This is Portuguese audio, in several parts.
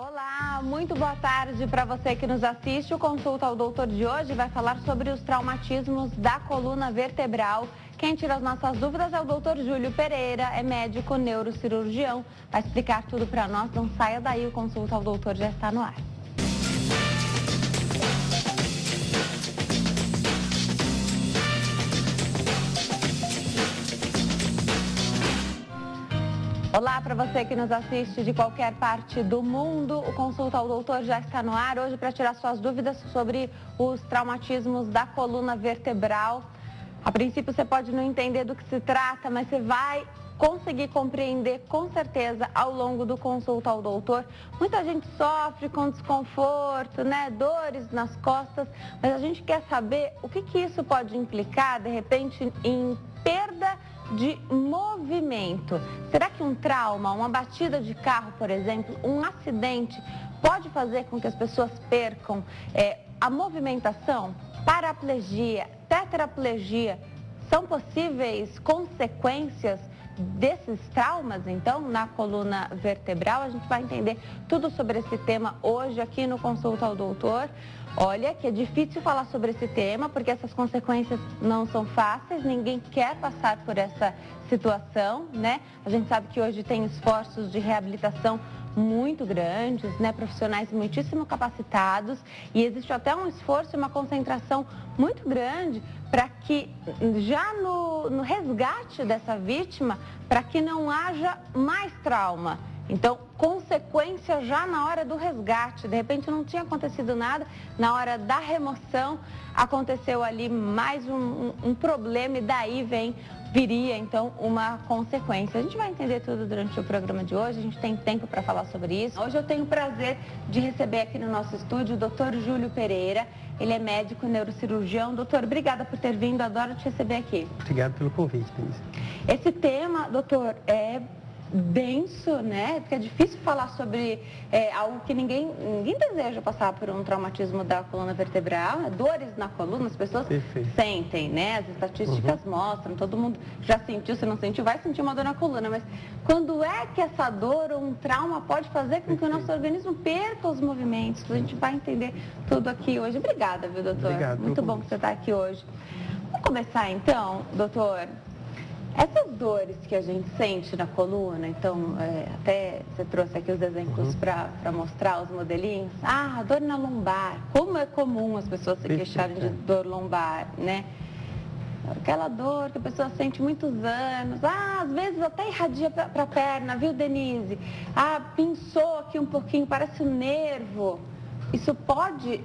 Olá, muito boa tarde para você que nos assiste. O Consulta ao Doutor de hoje vai falar sobre os traumatismos da coluna vertebral. Quem tira as nossas dúvidas é o Dr. Júlio Pereira, é médico neurocirurgião. Vai explicar tudo para nós, não saia daí, o Consulta ao Doutor já está no ar. Olá para você que nos assiste de qualquer parte do mundo, o Consulta ao Doutor já está no ar hoje para tirar suas dúvidas sobre os traumatismos da coluna vertebral. A princípio você pode não entender do que se trata, mas você vai conseguir compreender com certeza ao longo do Consulta ao Doutor. Muita gente sofre com desconforto, né, dores nas costas, mas a gente quer saber o que isso pode implicar de repente em perda de movimento. Será que um trauma, uma batida de carro, por exemplo, um acidente, pode fazer com que as pessoas percam a movimentação? Paraplegia, tetraplegia, são possíveis consequências desses traumas, então, na coluna vertebral? A gente vai entender tudo sobre esse tema hoje aqui no Consulta ao Doutor. Olha que é difícil falar sobre esse tema, porque essas consequências não são fáceis, ninguém quer passar por essa situação, né? A gente sabe que hoje tem esforços de reabilitação muito grandes, né? Profissionais muitíssimo capacitados, e existe até um esforço e uma concentração muito grande para que já no resgate dessa vítima, para que não haja mais trauma. Então, consequência já na hora do resgate, de repente não tinha acontecido nada, na hora da remoção aconteceu ali mais um problema e daí viria então uma consequência. A gente vai entender tudo durante o programa de hoje, a gente tem tempo para falar sobre isso. Hoje eu tenho o prazer de receber aqui no nosso estúdio o Dr. Júlio Pereira, ele é médico neurocirurgião. Doutor, obrigada por ter vindo, adoro te receber aqui. Obrigado pelo convite, Denise. Esse tema, doutor, é denso, né? Porque é difícil falar sobre algo que ninguém deseja passar por um traumatismo da coluna vertebral, né? Dores na coluna, as pessoas sentem, né? As estatísticas mostram, todo mundo já sentiu, se não sentiu, vai sentir uma dor na coluna, mas quando é que essa dor ou um trauma pode fazer com que o nosso organismo perca os movimentos? A gente vai entender tudo aqui hoje. Obrigada, viu, doutor? Obrigado. Muito bom que você está aqui hoje. Vamos começar então, doutor. Essas dores que a gente sente na coluna, então, até você trouxe aqui os exemplos para mostrar os modelinhos. Ah, dor na lombar. Como é comum as pessoas se queixarem de dor lombar, né? Aquela dor que a pessoa sente muitos anos. Ah, às vezes até irradia para a perna, viu, Denise? Ah, pinçou aqui um pouquinho, parece um nervo. Isso pode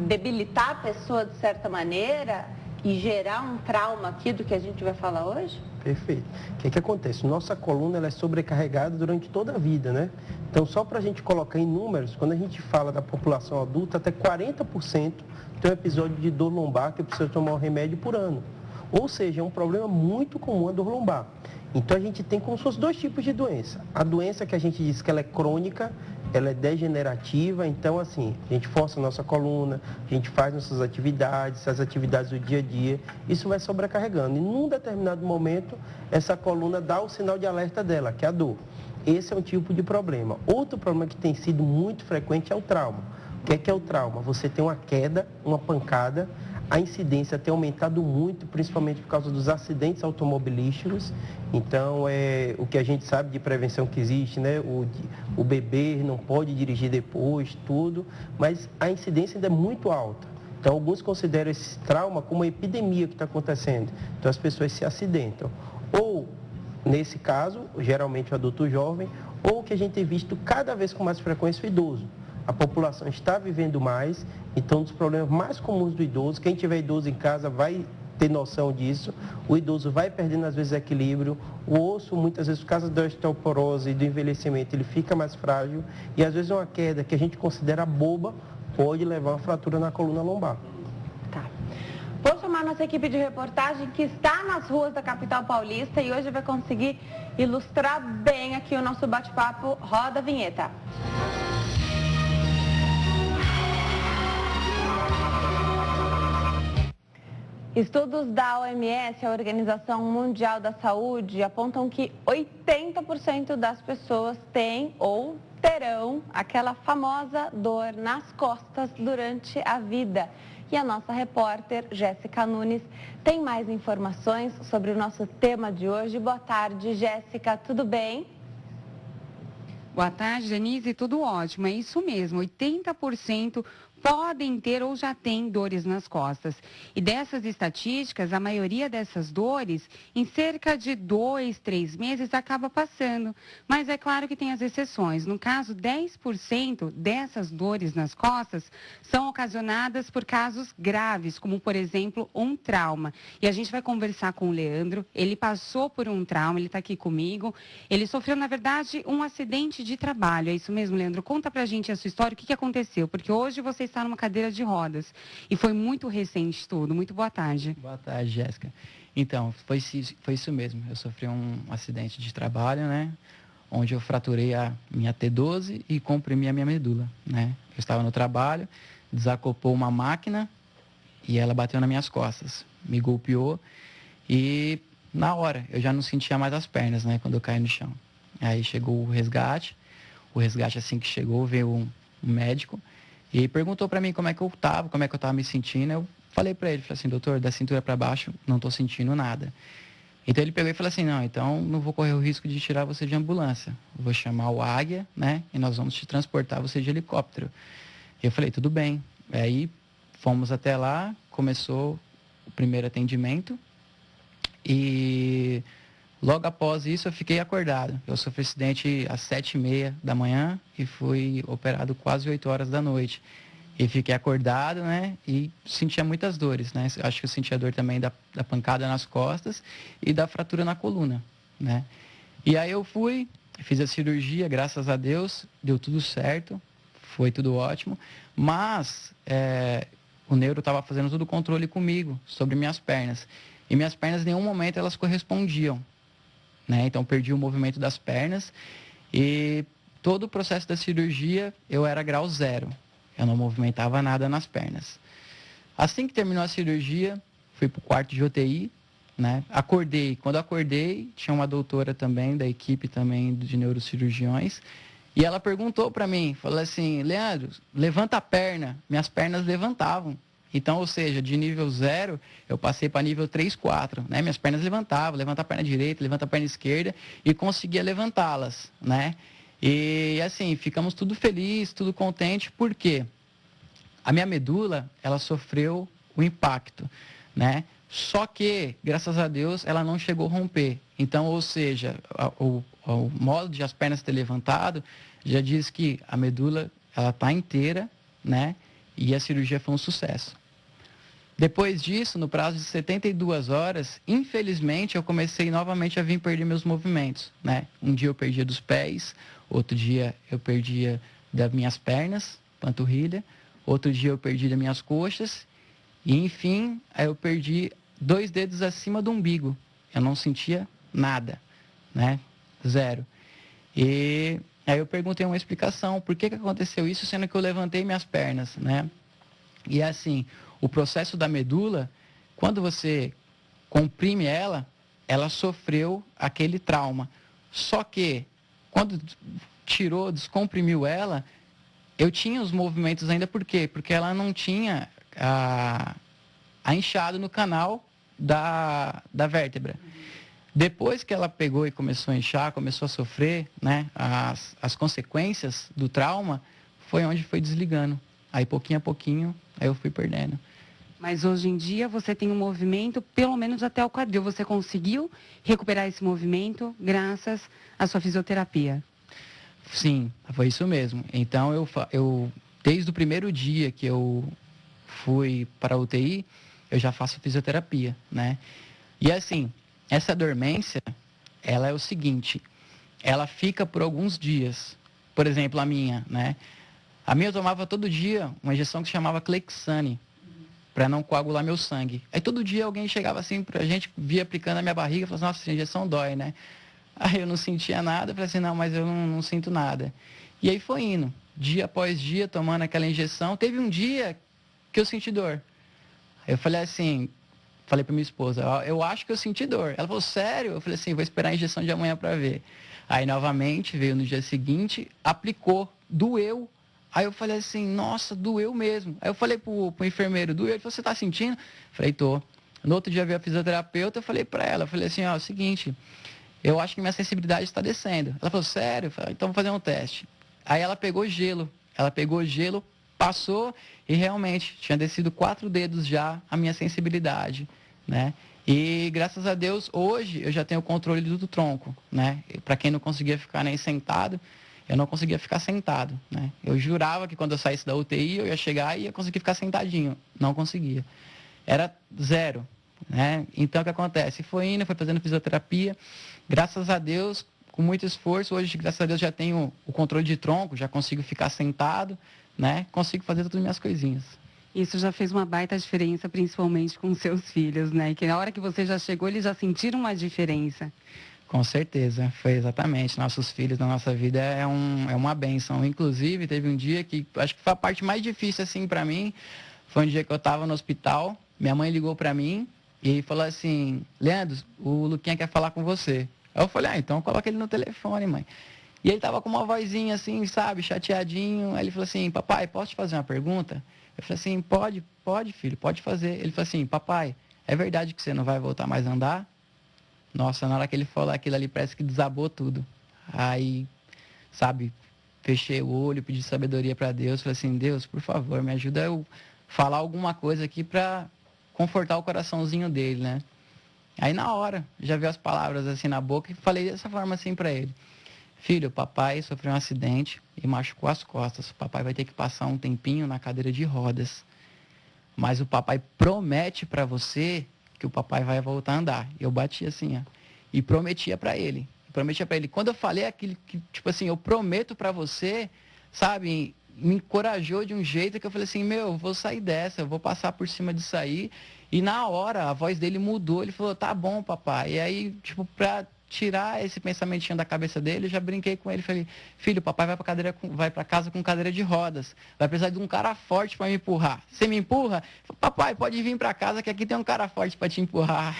debilitar a pessoa de certa maneira e gerar um trauma aqui do que a gente vai falar hoje? Perfeito. O que acontece? Nossa coluna ela é sobrecarregada durante toda a vida, né? Então, só para a gente colocar em números, quando a gente fala da população adulta, até 40% tem um episódio de dor lombar que precisa tomar um remédio por ano. Ou seja, é um problema muito comum a dor lombar. Então, a gente tem como se fossem dois tipos de doença. A doença que a gente diz que ela é crônica, ela é degenerativa, então assim, a gente força a nossa coluna, a gente faz nossas atividades, as atividades do dia a dia, isso vai sobrecarregando. E num determinado momento, essa coluna dá o sinal de alerta dela, que é a dor. Esse é um tipo de problema. Outro problema que tem sido muito frequente é o trauma. O que é o trauma? Você tem uma queda, uma pancada, a incidência tem aumentado muito, principalmente por causa dos acidentes automobilísticos. Então, o que a gente sabe de prevenção que existe, né? O beber não pode dirigir depois, tudo, mas a incidência ainda é muito alta. Então, alguns consideram esse trauma como uma epidemia que está acontecendo. Então, as pessoas se acidentam. Ou, nesse caso, geralmente o adulto jovem, ou o que a gente tem visto cada vez com mais frequência, o idoso. A população está vivendo mais, então um dos problemas mais comuns do idoso, quem tiver idoso em casa vai ter noção disso, o idoso vai perdendo às vezes equilíbrio, o osso muitas vezes por causa da osteoporose e do envelhecimento ele fica mais frágil e às vezes uma queda que a gente considera boba pode levar a uma fratura na coluna lombar. Tá. Vou chamar nossa equipe de reportagem que está nas ruas da capital paulista e hoje vai conseguir ilustrar bem aqui o nosso bate-papo. Roda a vinheta. Estudos da OMS, a Organização Mundial da Saúde, apontam que 80% das pessoas têm ou terão aquela famosa dor nas costas durante a vida. E a nossa repórter, Jéssica Nunes, tem mais informações sobre o nosso tema de hoje. Boa tarde, Jéssica, tudo bem? Boa tarde, Denise, tudo ótimo, é isso mesmo, 80% podem ter ou já têm dores nas costas. E dessas estatísticas, a maioria dessas dores, em cerca de 2, 3 meses, acaba passando. Mas é claro que tem as exceções. No caso, 10% dessas dores nas costas são ocasionadas por casos graves, como, por exemplo, um trauma. E a gente vai conversar com o Leandro. Ele passou por um trauma, ele está aqui comigo. Ele sofreu, na verdade, um acidente de trabalho. É isso mesmo, Leandro? Conta pra gente a sua história, o que aconteceu. Porque hoje você está numa cadeira de rodas. E foi muito recente tudo. Muito boa tarde. Boa tarde, Jéssica. Então, foi isso mesmo. Eu sofri um acidente de trabalho, né? Onde eu fraturei a minha T12 e comprimi a minha medula, né? Eu estava no trabalho, desacoplou uma máquina e ela bateu nas minhas costas. Me golpeou e na hora eu já não sentia mais as pernas, né? Quando eu caí no chão. Aí chegou o resgate. O resgate, assim que chegou, veio um médico e perguntou para mim como é que eu estava me sentindo. Eu falei para ele, falei assim, doutor, da cintura para baixo não estou sentindo nada. Então ele pegou e falou assim, não, então não vou correr o risco de tirar você de ambulância. Eu vou chamar o Águia, né, e nós vamos te transportar você de helicóptero. Eu falei, tudo bem. Aí fomos até lá, começou o primeiro atendimento e logo após isso eu fiquei acordado. Eu sofri acidente às 7h30 da manhã e fui operado quase 8 horas da noite. E fiquei acordado, né? E sentia muitas dores, né? Acho que eu sentia dor também da pancada nas costas e da fratura na coluna, né? E aí eu fui, fiz a cirurgia, graças a Deus, deu tudo certo, foi tudo ótimo. Mas o neuro estava fazendo todo o controle comigo sobre minhas pernas. E minhas pernas, em nenhum momento, elas correspondiam, né? Então, perdi o movimento das pernas e todo o processo da cirurgia eu era grau 0. Eu não movimentava nada nas pernas. Assim que terminou a cirurgia, fui para o quarto de UTI, né? Acordei. Quando acordei, tinha uma doutora também, da equipe também de neurocirurgiões, e ela perguntou para mim, falou assim, Leandro, levanta a perna. Minhas pernas levantavam. Então, ou seja, de nível 0, eu passei para nível 3, 4, né? Minhas pernas levantavam, levanta a perna direita, levanta a perna esquerda e conseguia levantá-las, né? E assim, ficamos tudo felizes, tudo contente, porque a minha medula, ela sofreu o impacto, né? Só que, graças a Deus, ela não chegou a romper. Então, ou seja, o modo de as pernas ter levantado já diz que a medula, ela está inteira, né? E a cirurgia foi um sucesso. Depois disso, no prazo de 72 horas, infelizmente, eu comecei novamente a vir perder meus movimentos, né? Um dia eu perdia dos pés, outro dia eu perdia das minhas pernas, panturrilha, outro dia eu perdi das minhas coxas, e enfim, aí eu perdi 2 dedos acima do umbigo. Eu não sentia nada, né? 0. E aí eu perguntei uma explicação, por que aconteceu isso, sendo que eu levantei minhas pernas, né? E assim, o processo da medula, quando você comprime ela, ela sofreu aquele trauma. Só que, quando descomprimiu ela, eu tinha os movimentos ainda, por quê? Porque ela não tinha a inchado no canal da vértebra. Depois que ela pegou e começou a inchar, começou a sofrer, né, as consequências do trauma, foi onde foi desligando. Aí, pouquinho a pouquinho, aí eu fui perdendo. Mas hoje em dia você tem um movimento, pelo menos até o quadril. Você conseguiu recuperar esse movimento graças à sua fisioterapia? Sim, foi isso mesmo. Então, eu desde o primeiro dia que eu fui para a UTI, eu já faço fisioterapia, né? E assim, essa dormência, ela é o seguinte, ela fica por alguns dias. Por exemplo, a minha, né? A minha eu tomava todo dia uma injeção que se chamava Clexane, para não coagular meu sangue. Aí todo dia alguém chegava assim pra gente, via aplicando na minha barriga, e falava assim, nossa, essa injeção dói, né? Aí eu não sentia nada, eu falei assim, não, mas eu não sinto nada. E aí foi indo, dia após dia, tomando aquela injeção. Teve um dia que eu senti dor. Aí eu falei assim, falei pra minha esposa, eu acho que eu senti dor. Ela falou, sério? Eu falei assim, vou esperar a injeção de amanhã para ver. Aí novamente veio no dia seguinte, aplicou, doeu. Aí eu falei assim, nossa, doeu mesmo. Aí eu falei pro enfermeiro, doeu? Ele falou, você tá sentindo? Falei, tô. No outro dia veio a fisioterapeuta, eu falei pra ela, falei assim, ó, é o seguinte, eu acho que minha sensibilidade está descendo. Ela falou, sério? Eu falei, então vou fazer um teste. Aí ela pegou gelo, passou e realmente tinha descido 4 dedos já a minha sensibilidade, né? E graças a Deus, hoje eu já tenho o controle do tronco, né? Para quem não conseguia ficar nem sentado, eu não conseguia ficar sentado, né? Eu jurava que quando eu saísse da UTI, eu ia chegar e ia conseguir ficar sentadinho. Não conseguia. Era 0, né? Então, o que acontece? Foi fazendo fisioterapia. Graças a Deus, com muito esforço, hoje, graças a Deus, já tenho o controle de tronco, já consigo ficar sentado, né? Consigo fazer todas as minhas coisinhas. Isso já fez uma baita diferença, principalmente com seus filhos, né? Que na hora que você já chegou, eles já sentiram uma diferença. Com certeza, foi exatamente. Nossos filhos na nossa vida é uma bênção. Inclusive, teve um dia que, acho que foi a parte mais difícil, assim, para mim, foi um dia que eu estava no hospital, minha mãe ligou para mim e falou assim, Leandro, o Luquinha quer falar com você. Aí eu falei, então coloca ele no telefone, mãe. E ele tava com uma vozinha assim, sabe, chateadinho. Aí ele falou assim, papai, posso te fazer uma pergunta? Eu falei assim, pode, filho, pode fazer. Ele falou assim, papai, é verdade que você não vai voltar mais a andar? Nossa, na hora que ele falou aquilo ali, parece que desabou tudo. Aí, sabe, fechei o olho, pedi sabedoria para Deus. Falei assim, Deus, por favor, me ajuda eu falar alguma coisa aqui para confortar o coraçãozinho dele, né? Aí na hora, já vi as palavras assim na boca e falei dessa forma assim para ele. Filho, o papai sofreu um acidente e machucou as costas. O papai vai ter que passar um tempinho na cadeira de rodas. Mas o papai promete para você que o papai vai voltar a andar. Eu bati assim, ó, e prometia para ele. Quando eu falei aquilo que, tipo assim, eu prometo para você, sabe, me encorajou de um jeito que eu falei assim, eu vou sair dessa, eu vou passar por cima disso aí. E na hora, a voz dele mudou, ele falou, tá bom, papai. E aí, tipo, pra tirar esse pensamentinho da cabeça dele, eu já brinquei com ele, falei, filho, papai vai para casa com cadeira de rodas, vai precisar de um cara forte para me empurrar. Você me empurra? Papai, pode vir para casa que aqui tem um cara forte para te empurrar.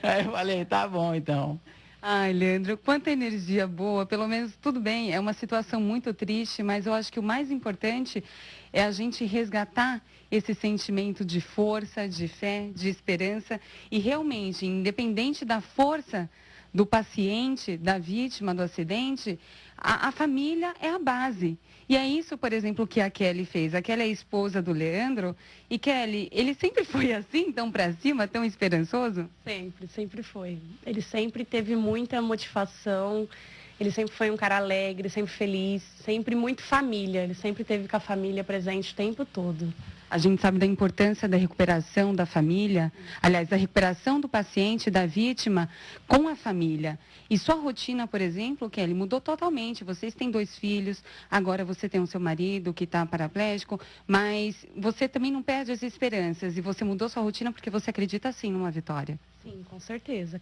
Aí eu falei, tá bom então. Ai, Leandro, quanta energia boa, pelo menos tudo bem, é uma situação muito triste, mas eu acho que o mais importante é a gente resgatar esse sentimento de força, de fé, de esperança e realmente, independente da força do paciente, da vítima do acidente, a família é a base. E é isso, por exemplo, que a Kelly fez. A Kelly é a esposa do Leandro. E Kelly, ele sempre foi assim, tão pra cima, tão esperançoso? Sempre foi. Ele sempre teve muita motivação, ele sempre foi um cara alegre, sempre feliz, sempre muito família. Ele sempre teve com a família presente o tempo todo. A gente sabe da importância da recuperação da família, aliás, da recuperação do paciente, da vítima, com a família. E sua rotina, por exemplo, Kelly, mudou totalmente. Vocês têm 2 filhos, agora você tem o seu marido que está paraplégico, mas você também não perde as esperanças e você mudou sua rotina porque você acredita sim numa vitória. Sim, com certeza,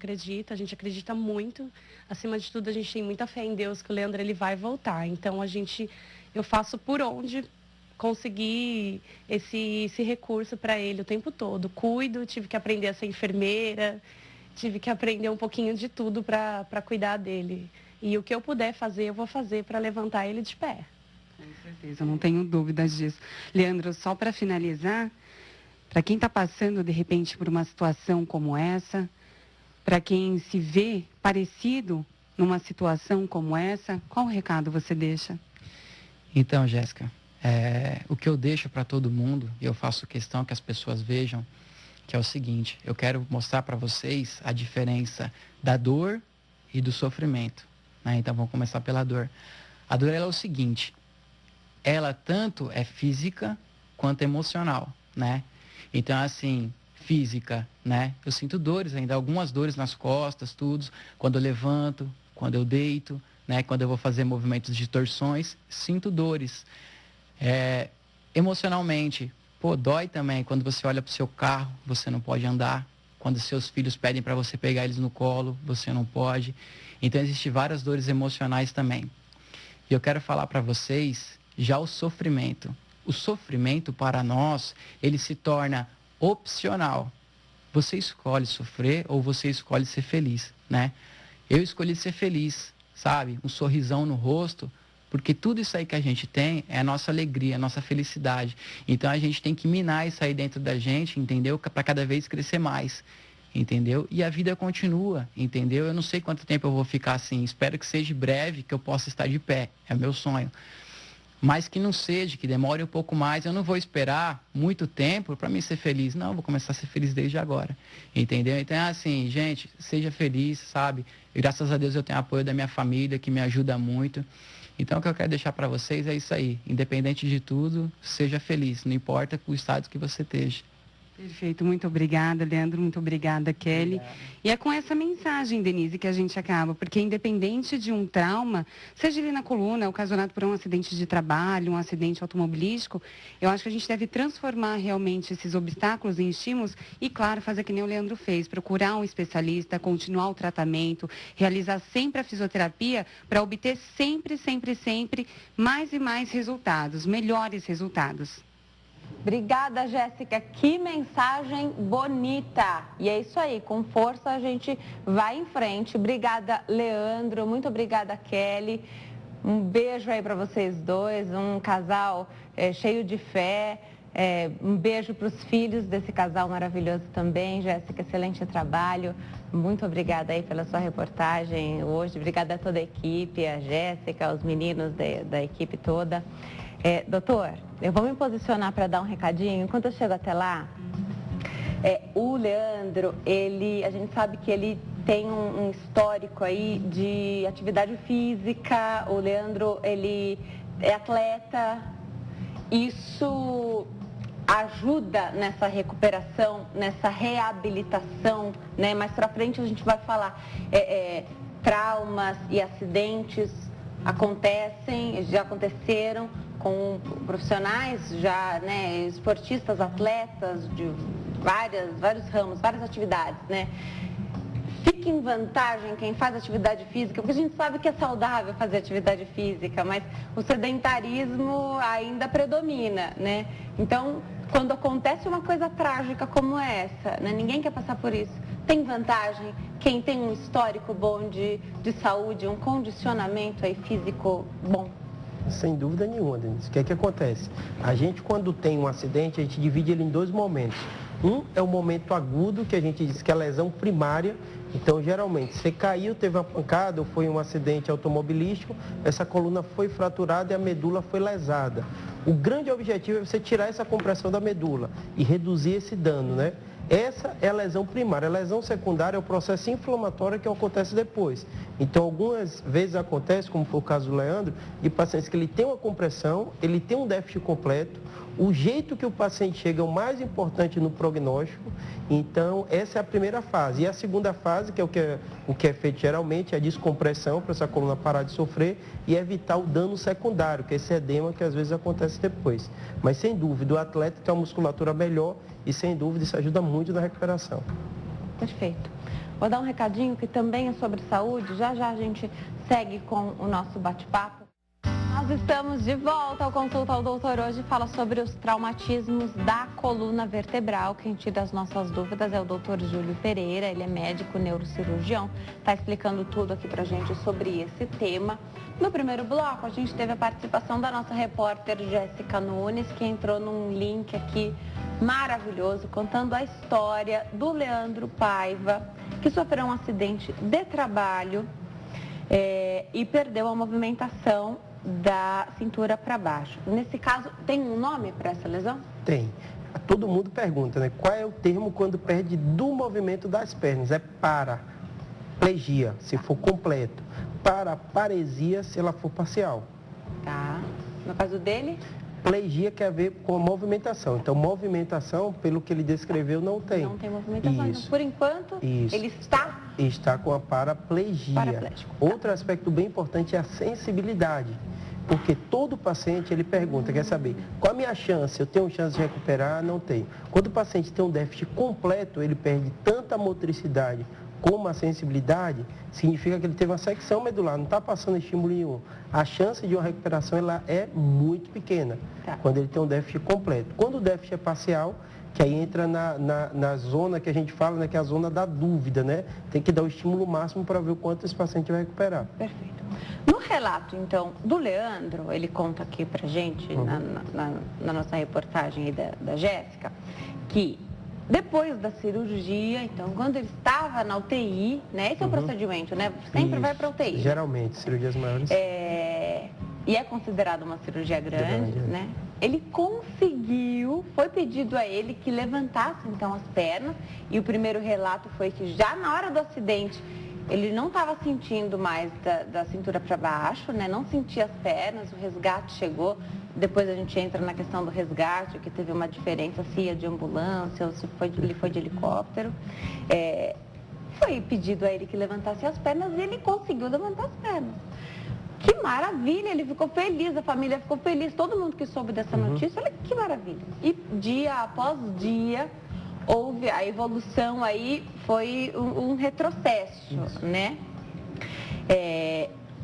a gente acredita muito. Acima de tudo, a gente tem muita fé em Deus que o Leandro ele vai voltar. Então, eu faço por onde conseguir esse recurso para ele o tempo todo. Cuido, tive que aprender a ser enfermeira, tive que aprender um pouquinho de tudo para cuidar dele. E o que eu puder fazer, eu vou fazer para levantar ele de pé. Com certeza, não tenho dúvidas disso. Leandro, só para finalizar, para quem está passando, de repente, por uma situação como essa, para quem se vê parecido numa situação como essa, qual recado você deixa? Então, Jéssica, o que eu deixo para todo mundo, e eu faço questão que as pessoas vejam, que é o seguinte, eu quero mostrar para vocês a diferença da dor e do sofrimento, né? Então, vamos começar pela dor. A dor ela é o seguinte, ela tanto é física quanto emocional, né? Então, assim, física, né? Eu sinto dores ainda, algumas dores nas costas, tudo, quando eu levanto, quando eu deito, né? Quando eu vou fazer movimentos de torções, sinto dores. Emocionalmente, dói também quando você olha para o seu carro, você não pode andar. Quando seus filhos pedem para você pegar eles no colo, você não pode. Então, existem várias dores emocionais também. E eu quero falar para vocês já o sofrimento. O sofrimento para nós, ele se torna opcional. Você escolhe sofrer ou você escolhe ser feliz, né? Eu escolhi ser feliz, sabe? Um sorrisão no rosto, porque tudo isso aí que a gente tem é a nossa alegria, a nossa felicidade. Então a gente tem que minar isso aí dentro da gente, entendeu? Para cada vez crescer mais, entendeu? E a vida continua, entendeu? Eu não sei quanto tempo eu vou ficar assim, espero que seja breve, que eu possa estar de pé, é o meu sonho. Mas que não seja, que demore um pouco mais, eu não vou esperar muito tempo para mim ser feliz. Não, eu vou começar a ser feliz desde agora, entendeu? Então, assim, gente, seja feliz, sabe? E, graças a Deus eu tenho apoio da minha família, que me ajuda muito. Então, o que eu quero deixar para vocês é isso aí. Independente de tudo, seja feliz, não importa o estado que você esteja. Perfeito, muito obrigada, Leandro, muito obrigada, Kelly. Obrigado. E é com essa mensagem, Denise, que a gente acaba, porque independente de um trauma, seja ele na coluna, ocasionado por um acidente de trabalho, um acidente automobilístico, eu acho que a gente deve transformar realmente esses obstáculos em estímulos e, claro, fazer que nem o Leandro fez, procurar um especialista, continuar o tratamento, realizar sempre a fisioterapia para obter sempre mais e mais resultados, melhores resultados. Obrigada, Jéssica. Que mensagem bonita. E é isso aí, com força a gente vai em frente. Obrigada, Leandro. Muito obrigada, Kelly. Um beijo aí para vocês dois, um casal cheio de fé. Um beijo para os filhos desse casal maravilhoso também. Jéssica, excelente trabalho. Muito obrigada aí pela sua reportagem hoje. Obrigada a toda a equipe, a Jéssica, os meninos da equipe toda. Doutor, eu vou me posicionar para dar um recadinho. Enquanto eu chego até lá, o Leandro, a gente sabe que ele tem um histórico aí de atividade física. O Leandro, ele é atleta. Isso ajuda nessa recuperação, nessa reabilitação, né? Mais para frente a gente vai falar traumas e acidentes já aconteceram com profissionais, já, né, esportistas, atletas de vários ramos, várias atividades, né? Fica em vantagem quem faz atividade física, porque a gente sabe que é saudável fazer atividade física, mas o sedentarismo ainda predomina, né? Então, quando acontece uma coisa trágica como essa, né, ninguém quer passar por isso. Tem vantagem quem tem um histórico bom de saúde, um condicionamento aí físico bom. Sem dúvida nenhuma, Denise. O que é que acontece? A gente, quando tem um acidente, a gente divide ele em dois momentos. Um é o momento agudo, que a gente diz que é a lesão primária. Então, geralmente, você caiu, teve uma pancada ou foi um acidente automobilístico, essa coluna foi fraturada e a medula foi lesada. O grande objetivo é você tirar essa compressão da medula e reduzir esse dano, né? Essa é a lesão primária. A lesão secundária é o processo inflamatório que acontece depois. Então, algumas vezes acontece, como foi o caso do Leandro, de pacientes que ele tem uma compressão, ele tem um déficit completo. O jeito que o paciente chega é o mais importante no prognóstico. Então, essa é a primeira fase. E a segunda fase, que é o que é feito geralmente, é a descompressão para essa coluna parar de sofrer e evitar o dano secundário, que é esse edema que às vezes acontece depois. Mas, sem dúvida, o atleta tem uma musculatura melhor e, sem dúvida, isso ajuda muito na recuperação. Perfeito. Vou dar um recadinho que também é sobre saúde. Já a gente segue com o nosso bate-papo. Nós estamos de volta ao Consulta ao Doutor. Hoje fala sobre os traumatismos da coluna vertebral. Quem tira as nossas dúvidas é o doutor Júlio Pereira. Ele é médico neurocirurgião. Está explicando tudo aqui pra gente sobre esse tema. No primeiro bloco, a gente teve a participação da nossa repórter Jéssica Nunes, que entrou num link aqui maravilhoso, contando a história do Leandro Paiva, que sofreu um acidente de trabalho e perdeu a movimentação da cintura para baixo. Nesse caso, tem um nome para essa lesão? Tem. Todo mundo pergunta, né? Qual é o termo quando perde do movimento das pernas? É paraplegia, se for completo. Paraparesia, se ela for parcial. Tá. No caso dele? Plegia quer ver com a movimentação. Então, movimentação, pelo que ele descreveu, não tem. Não tem movimentação. Isso. Então, por enquanto, Isso. ele está com a paraplegia. Paraplégico. Outro aspecto bem importante é a sensibilidade. Porque todo paciente, ele pergunta, quer saber, qual a minha chance? Eu tenho chance de recuperar? Não tenho. Quando o paciente tem um déficit completo, ele perde tanta motricidade como a sensibilidade, significa que ele teve uma secção medular, não está passando estímulo nenhum. A chance de uma recuperação ela é muito pequena, quando ele tem um déficit completo. Quando o déficit é parcial, que aí entra na zona que a gente fala, né, que é a zona da dúvida, né? Tem que dar o estímulo máximo para ver o quanto esse paciente vai recuperar. Perfeito. No relato, então, do Leandro, ele conta aqui pra gente, na nossa reportagem aí da Jéssica, que depois da cirurgia, então, quando ele estava na UTI, né? Esse é o procedimento, né? Sempre vai pra UTI. Geralmente, cirurgias maiores. E é considerado uma cirurgia grande, né? Ele conseguiu, foi pedido a ele que levantasse, então, as pernas. E o primeiro relato foi que já na hora do acidente, ele não estava sentindo mais da cintura para baixo, né? Não sentia as pernas, o resgate chegou. Depois a gente entra na questão do resgate, que teve uma diferença se ia de ambulância ou se ele foi de helicóptero. Foi pedido a ele que levantasse as pernas e ele conseguiu levantar as pernas. Que maravilha, ele ficou feliz, a família ficou feliz, todo mundo que soube dessa notícia, olha que maravilha. E dia após dia, houve a evolução aí, foi um retrocesso, né?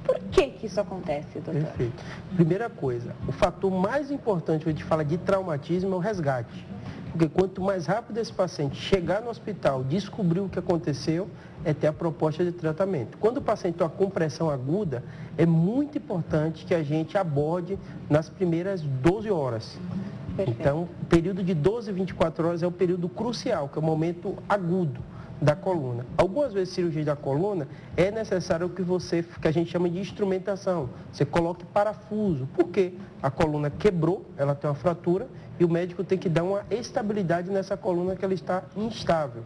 Por que isso acontece, doutor? Perfeito. Primeira coisa, o fator mais importante quando a gente fala de traumatismo é o resgate. Porque quanto mais rápido esse paciente chegar no hospital, descobrir o que aconteceu, é ter a proposta de tratamento. Quando o paciente tem uma compressão aguda, é muito importante que a gente aborde nas primeiras 12 horas. Perfeito. Então, o período de 12 a 24 horas é o período crucial, que é o momento agudo da coluna. Algumas vezes, cirurgia da coluna, é necessário que a gente chama de instrumentação. Você coloque parafuso. Por quê? A coluna quebrou, ela tem uma fratura, e o médico tem que dar uma estabilidade nessa coluna que ela está instável.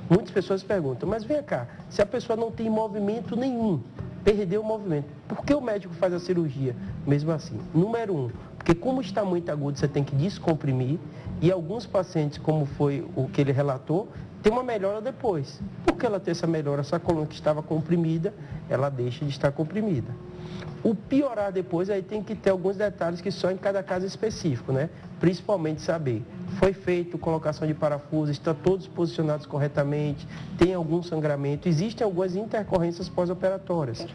Muitas pessoas perguntam, mas vem cá, se a pessoa não tem movimento nenhum, perdeu o movimento, por que o médico faz a cirurgia? Mesmo assim, número 1, porque como está muito agudo, você tem que descomprimir, e alguns pacientes, como foi o que ele relatou, tem uma melhora depois. Por que ela tem essa melhora? Essa coluna que estava comprimida, ela deixa de estar comprimida. O piorar depois, aí tem que ter alguns detalhes que só em cada caso específico, né? Principalmente saber, foi feito colocação de parafuso, estão todos posicionados corretamente, tem algum sangramento, existem algumas intercorrências pós-operatórias.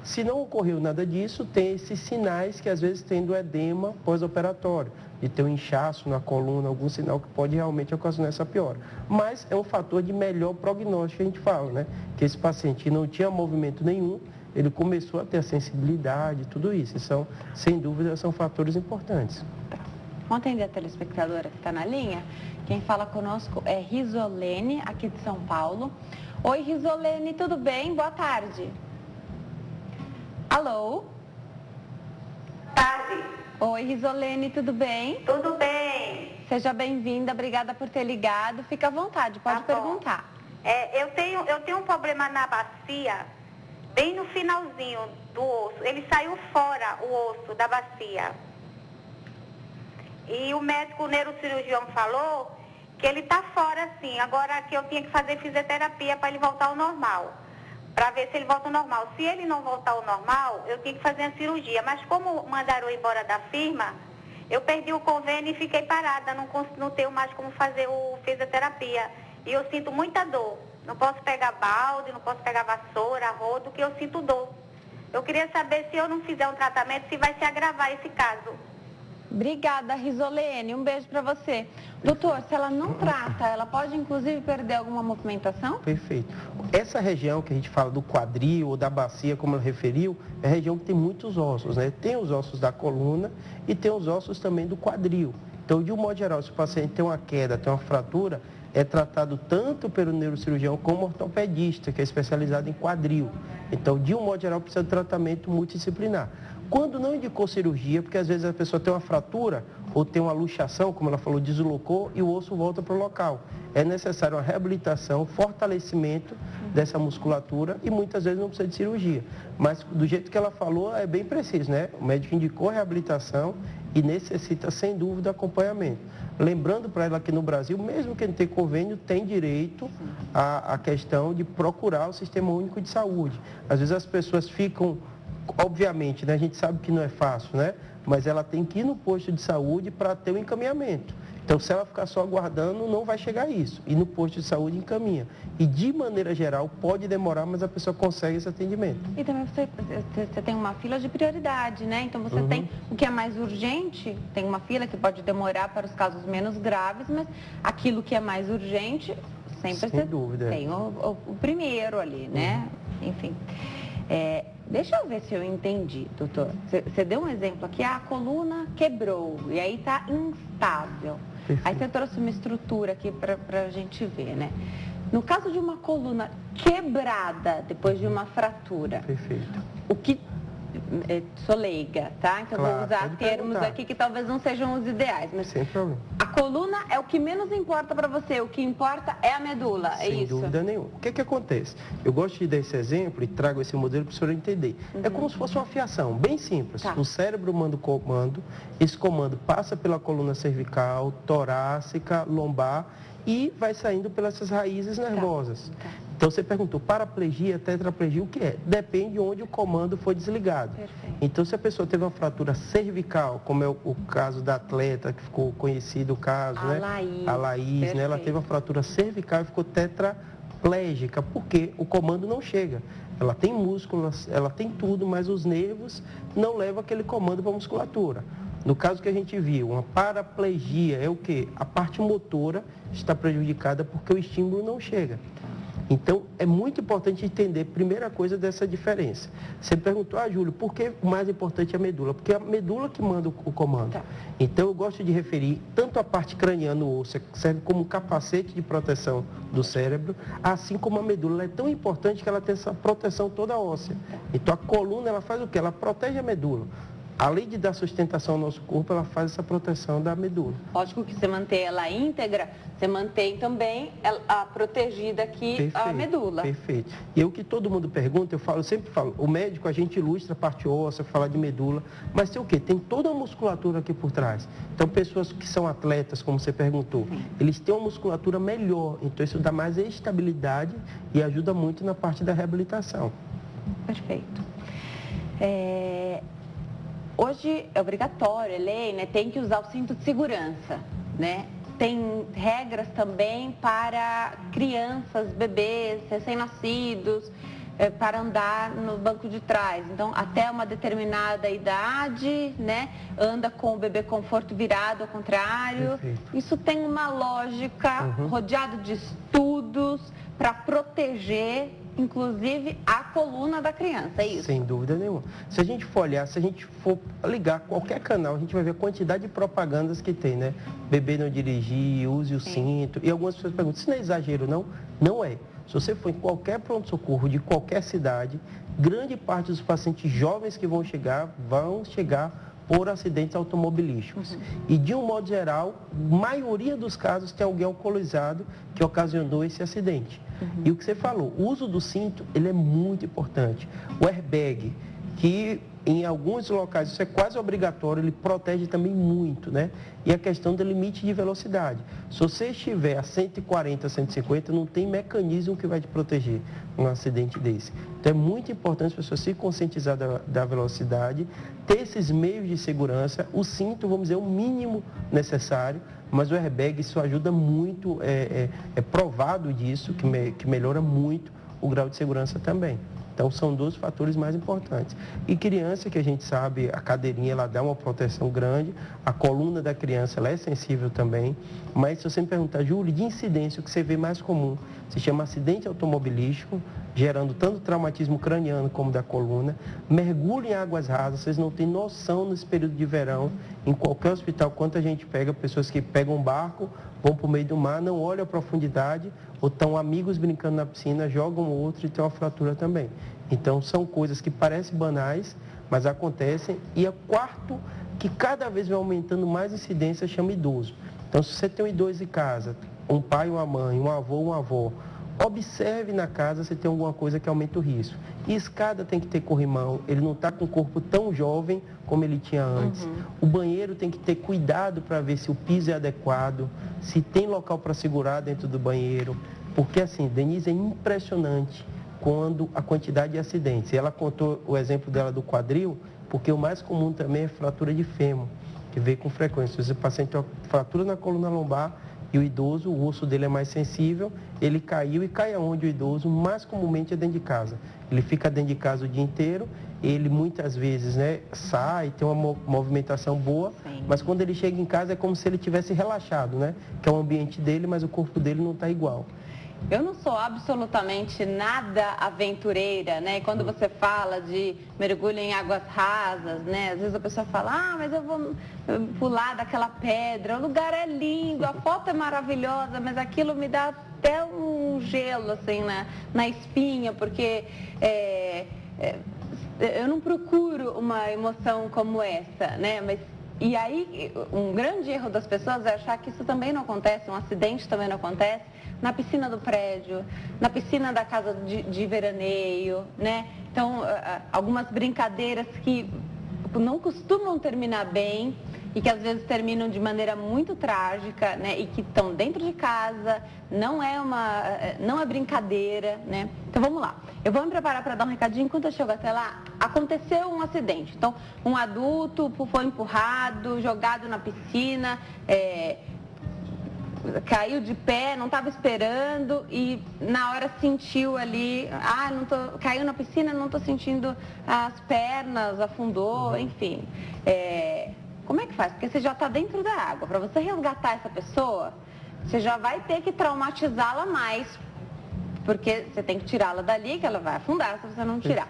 Se não ocorreu nada disso, tem esses sinais que às vezes tem do edema pós-operatório, de ter um inchaço na coluna, algum sinal que pode realmente ocasionar essa piora. Mas é um fator de melhor prognóstico que a gente fala, né? Que esse paciente não tinha movimento nenhum, ele começou a ter a sensibilidade, tudo isso. Então, sem dúvida, são fatores importantes. Vamos atender a telespectadora que está na linha? Quem fala conosco é Risolene, aqui de São Paulo. Oi, Risolene, tudo bem? Boa tarde. Alô? Tarde. Oi, Risolene, tudo bem? Tudo bem. Seja bem-vinda, obrigada por ter ligado. Fica à vontade, pode perguntar. Eu tenho um problema na bacia, bem no finalzinho do osso. Ele saiu fora, o osso da bacia. E o médico, o neurocirurgião, falou que ele está fora, sim. Agora que eu tinha que fazer fisioterapia para ele voltar ao normal. Para ver se ele volta ao normal. Se ele não voltar ao normal, eu tinha que fazer a cirurgia. Mas como mandaram eu embora da firma, eu perdi o convênio e fiquei parada. Não tenho mais como fazer o fisioterapia. E eu sinto muita dor. Não posso pegar balde, não posso pegar vassoura, rodo, que eu sinto dor. Eu queria saber se eu não fizer um tratamento, se vai se agravar esse caso. Obrigada, Risolene. Um beijo para você. Doutor, se ela não trata, ela pode inclusive perder alguma movimentação? Perfeito. Essa região que a gente fala do quadril ou da bacia, como ela referiu, é a região que tem muitos ossos, né? Tem os ossos da coluna e tem os ossos também do quadril. Então, de um modo geral, se o paciente tem uma queda, tem uma fratura, é tratado tanto pelo neurocirurgião como ortopedista, que é especializado em quadril. Então, de um modo geral, precisa de tratamento multidisciplinar. Quando não indicou cirurgia, porque às vezes a pessoa tem uma fratura ou tem uma luxação, como ela falou, deslocou e o osso volta para o local. É necessário uma reabilitação, fortalecimento dessa musculatura e muitas vezes não precisa de cirurgia. Mas do jeito que ela falou, é bem preciso, né? O médico indicou reabilitação e necessita, sem dúvida, acompanhamento. Lembrando para ela que no Brasil, mesmo quem tem convênio, tem direito à questão de procurar o Sistema Único de Saúde. Às vezes as pessoas ficam, obviamente, né, a gente sabe que não é fácil, né? Mas ela tem que ir no posto de saúde para ter o encaminhamento. Então, se ela ficar só aguardando, não vai chegar a isso. E no posto de saúde encaminha. E, de maneira geral, pode demorar, mas a pessoa consegue esse atendimento. E também você tem uma fila de prioridade, né? Então, você tem o que é mais urgente, tem uma fila que pode demorar para os casos menos graves, mas aquilo que é mais urgente, sempre sem dúvida. Tem o primeiro ali, né? Enfim. Deixa eu ver se eu entendi, doutor. Você deu um exemplo aqui, a coluna quebrou e aí está instável. Perfeito. Aí você trouxe uma estrutura aqui para a gente ver, né? No caso de uma coluna quebrada depois de uma fratura, Perfeito. o que... Sou leiga, tá? Então Claro, vou usar pode termos perguntar. aqui que talvez não sejam os ideais, mas Sem problema. a coluna é o que menos importa para você, o que importa é a medula, é Sem isso? dúvida nenhuma. O que acontece? Eu gosto de dar esse exemplo e trago esse modelo para o senhor entender. É como se fosse uma fiação, bem simples. Tá. O cérebro manda o comando, esse comando passa pela coluna cervical, torácica, lombar e vai saindo pelas essas raízes nervosas. Tá. Então você perguntou, paraplegia, tetraplegia, o que é? Depende de onde o comando foi desligado. Perfeito. Então se a pessoa teve uma fratura cervical, como é o caso da atleta, que ficou conhecido o caso, né? A Laís, né? Ela teve uma fratura cervical e ficou tetraplégica, porque o comando não chega. Ela tem músculo, ela tem tudo, mas os nervos não levam aquele comando para a musculatura. No caso que a gente viu, uma paraplegia é o quê? A parte motora está prejudicada porque o estímulo não chega. Então, é muito importante entender, primeira coisa, dessa diferença. Você perguntou, Júlio, por que o mais importante é a medula? Porque é a medula que manda o comando. Tá. Então, eu gosto de referir tanto a parte craniana-óssea, que serve como um capacete de proteção do cérebro, assim como a medula. Ela é tão importante que ela tem essa proteção toda óssea. Então, a coluna, ela faz o quê? Ela protege a medula. Além de dar sustentação ao nosso corpo, ela faz essa proteção da medula. Lógico que você mantém ela íntegra, você mantém também a protegida aqui, Perfeito, a medula. Perfeito. E o que todo mundo pergunta, eu sempre falo, o médico a gente ilustra a parte óssea, fala de medula, mas tem o quê? Tem toda a musculatura aqui por trás. Então, pessoas que são atletas, como você perguntou, eles têm uma musculatura melhor, então isso dá mais estabilidade e ajuda muito na parte da reabilitação. Perfeito. Hoje é obrigatório, é lei, né? Tem que usar o cinto de segurança, né? Tem regras também para crianças, bebês, recém-nascidos, para andar no banco de trás. Então, até uma determinada idade, né? Anda com o bebê conforto virado ao contrário. Perfeito. Isso tem uma lógica rodeada de estudos para proteger, inclusive, a coluna da criança, é isso? Sem dúvida nenhuma. Se a gente for olhar, se a gente for ligar qualquer canal, a gente vai ver a quantidade de propagandas que tem, né? Bebê não dirigir, use o cinto. E algumas pessoas perguntam, isso não é exagero, não? Não é. Se você for em qualquer pronto-socorro de qualquer cidade, grande parte dos pacientes jovens que vão chegar por acidentes automobilísticos. E, de um modo geral, a maioria dos casos tem alguém alcoolizado que ocasionou esse acidente. E o que você falou, o uso do cinto, ele é muito importante. O airbag, que em alguns locais isso é quase obrigatório, ele protege também muito, né? E a questão do limite de velocidade. Se você estiver a 140, 150, não tem mecanismo que vai te proteger num acidente desse. Então é muito importante as pessoas se conscientizar da velocidade, ter esses meios de segurança, o cinto, vamos dizer, o mínimo necessário, mas o airbag, isso ajuda muito, é provado disso, que melhora muito o grau de segurança também. Então, são dois fatores mais importantes. E criança, que a gente sabe, a cadeirinha, ela dá uma proteção grande, a coluna da criança, ela é sensível também. Mas, se você me perguntar, Júlio, de incidência, o que você vê mais comum, se chama acidente automobilístico, gerando tanto traumatismo craniano como da coluna. Mergulho em águas rasas, vocês não têm noção nesse período de verão, em qualquer hospital, quanta gente pega, pessoas que pegam um barco, vão para o meio do mar, não olham a profundidade, ou estão amigos brincando na piscina, jogam outro e tem uma fratura também. Então, são coisas que parecem banais, mas acontecem. E o quarto, que cada vez vai aumentando mais incidência, chama idoso. Então, se você tem um idoso em casa, um pai, uma mãe, um avô, uma avó, observe na casa se tem alguma coisa que aumenta o risco. E escada tem que ter corrimão, ele não está com o corpo tão jovem como ele tinha antes. O banheiro tem que ter cuidado para ver se o piso é adequado, se tem local para segurar dentro do banheiro. Porque assim, Denise, é impressionante quando a quantidade de acidentes. E ela contou o exemplo dela do quadril, porque o mais comum também é fratura de fêmur, que vem com frequência. Se o paciente tem uma fratura na coluna lombar, e o idoso, o osso dele é mais sensível, ele caiu e cai aonde o idoso mais comumente é dentro de casa. Ele fica dentro de casa o dia inteiro, ele muitas vezes, né, sai, tem uma movimentação boa, mas quando ele chega em casa é como se ele tivesse relaxado, né? Que é o ambiente dele, mas o corpo dele não está igual. Eu não sou absolutamente nada aventureira, né? E quando você fala de mergulho em águas rasas, né? Às vezes a pessoa fala, mas eu vou pular daquela pedra, o lugar é lindo, a foto é maravilhosa, mas aquilo me dá até um gelo, assim, na espinha, porque eu não procuro uma emoção como essa, né? E aí, um grande erro das pessoas é achar que isso também não acontece, um acidente também não acontece na piscina do prédio, na piscina da casa de veraneio, né? Então, algumas brincadeiras que não costumam terminar bem e que às vezes terminam de maneira muito trágica, né? E que estão dentro de casa, não é brincadeira, né? Então, vamos lá. Eu vou me preparar para dar um recadinho. Enquanto eu chego até lá, aconteceu um acidente. Então, um adulto foi empurrado, jogado na piscina, caiu de pé, não estava esperando e na hora sentiu ali, caiu na piscina, não estou sentindo as pernas, afundou, enfim. Como é que faz? Porque você já está dentro da água. Para você resgatar essa pessoa, você já vai ter que traumatizá-la mais, porque você tem que tirá-la dali, que ela vai afundar se você não tirar.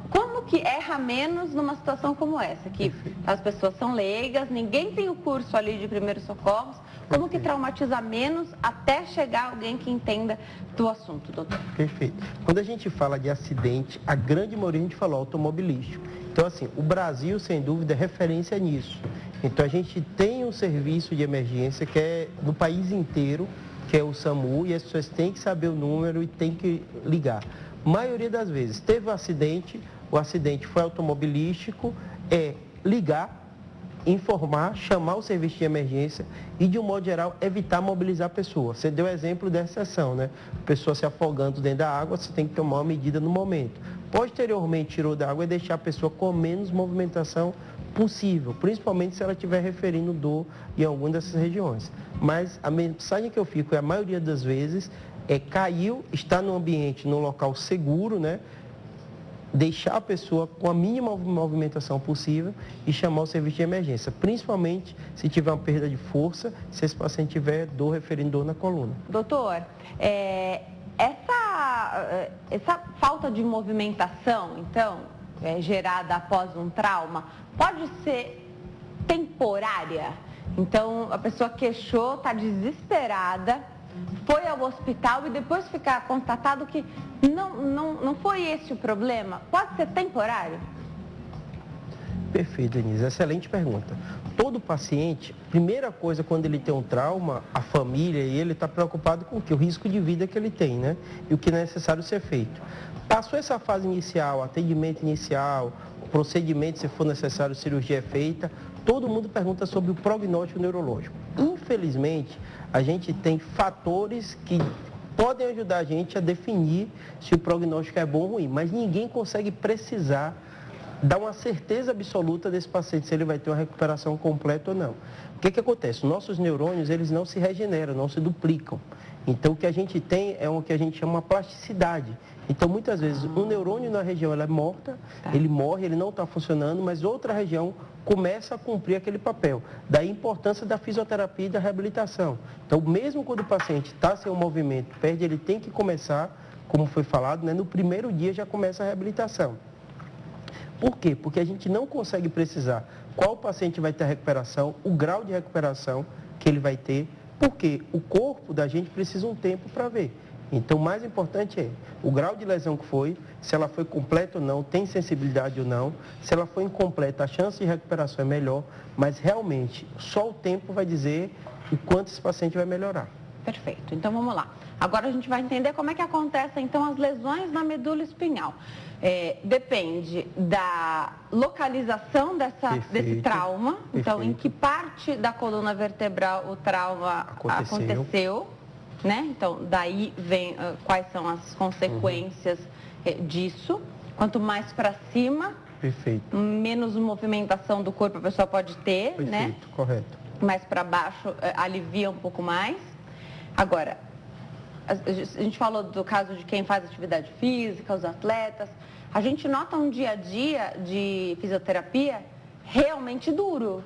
Como que erra menos numa situação como essa? Que as pessoas são leigas, ninguém tem o curso ali de primeiros socorros. Como que traumatiza menos até chegar alguém que entenda do assunto, doutor? Perfeito. Quando a gente fala de acidente, a grande maioria a gente fala automobilístico. Então, assim, o Brasil, sem dúvida, é referência nisso. Então, a gente tem um serviço de emergência que é no país inteiro, que é o SAMU, e as pessoas têm que saber o número e têm que ligar. Maioria das vezes, teve um acidente, o acidente foi automobilístico, ligar, informar, chamar o serviço de emergência e, de um modo geral, evitar mobilizar a pessoa. Você deu o exemplo da exceção, né? A pessoa se afogando dentro da água, você tem que tomar uma medida no momento. Posteriormente, tirou da água e deixar a pessoa com menos movimentação possível, principalmente se ela estiver referindo dor em alguma dessas regiões. Mas a mensagem que eu fico a maioria das vezes caiu, está no ambiente, num local seguro, né? Deixar a pessoa com a mínima movimentação possível e chamar o serviço de emergência, principalmente se tiver uma perda de força, se esse paciente tiver dor, referindo dor na coluna. Doutor, essa falta de movimentação, então, gerada após um trauma, pode ser temporária? Então, a pessoa queixou, está desesperada, foi ao hospital e depois ficar constatado que não foi esse o problema. Pode ser temporário? Perfeito, Denise. Excelente pergunta. Todo paciente, primeira coisa, quando ele tem um trauma, a família e ele está preocupado com o quê? O risco de vida que ele tem, né? E o que é necessário ser feito. Passou essa fase inicial, atendimento inicial, procedimento, se for necessário, cirurgia é feita, todo mundo pergunta sobre o prognóstico neurológico. Infelizmente, a gente tem fatores que podem ajudar a gente a definir se o prognóstico é bom ou ruim, mas ninguém consegue precisar, dar uma certeza absoluta desse paciente, se ele vai ter uma recuperação completa ou não. O que acontece? Nossos neurônios, eles não se regeneram, não se duplicam. Então, o que a gente tem é o que a gente chama de plasticidade. Então, muitas vezes, um neurônio na região ela é morta, ele morre, ele não está funcionando, mas outra região começa a cumprir aquele papel. Daí a importância da fisioterapia e da reabilitação. Então, mesmo quando o paciente está sem o movimento, perde, ele tem que começar, como foi falado, né, no primeiro dia já começa a reabilitação. Por quê? Porque a gente não consegue precisar qual paciente vai ter a recuperação, o grau de recuperação que ele vai ter, porque o corpo da gente precisa um tempo para ver. Então, o mais importante é o grau de lesão que foi, se ela foi completa ou não, tem sensibilidade ou não. Se ela foi incompleta, a chance de recuperação é melhor, mas realmente só o tempo vai dizer o quanto esse paciente vai melhorar. Perfeito. Então, vamos lá. Agora a gente vai entender como é que acontecem, então, as lesões na medula espinhal. Depende da localização desse trauma. Perfeito. Então, em que parte da coluna vertebral o trauma aconteceu. Né? Então, daí vem quais são as consequências disso. Quanto mais para cima, perfeito, menos movimentação do corpo a pessoa pode ter, perfeito, né? Correto. Mais para baixo, alivia um pouco mais. Agora, a gente falou do caso de quem faz atividade física, os atletas. A gente nota um dia a dia de fisioterapia realmente duro.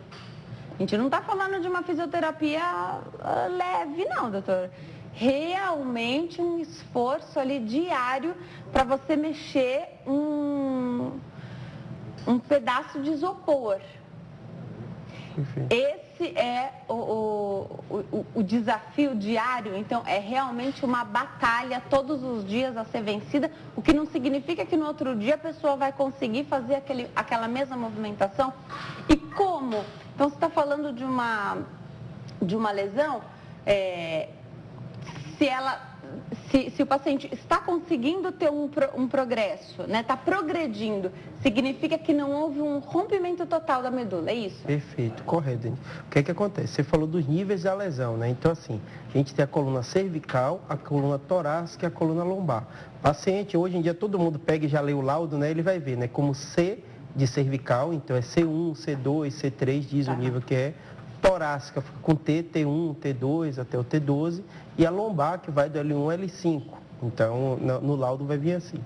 A gente não está falando de uma fisioterapia leve, não, doutor. realmente um esforço ali diário para você mexer um pedaço de isopor. Esse é o desafio diário, então é realmente uma batalha todos os dias a ser vencida, o que não significa que no outro dia a pessoa vai conseguir fazer aquela mesma movimentação. E como? Então você está falando de uma lesão, se o paciente está conseguindo ter um progresso, né, está progredindo, significa que não houve um rompimento total da medula, é isso? Perfeito, correto. O que é que acontece? Você falou dos níveis da lesão, né? Então, assim, a gente tem a coluna cervical, a coluna torácica e a coluna lombar. Paciente, hoje em dia, todo mundo pega e já lê o laudo, né? Ele vai ver, né? Como C de cervical, então é C1, C2, C3, diz o nível que é. Torácica fica com T, T1, T2 até o T12 e a lombar que vai do L1 ao L5. Então, no laudo vai vir assim.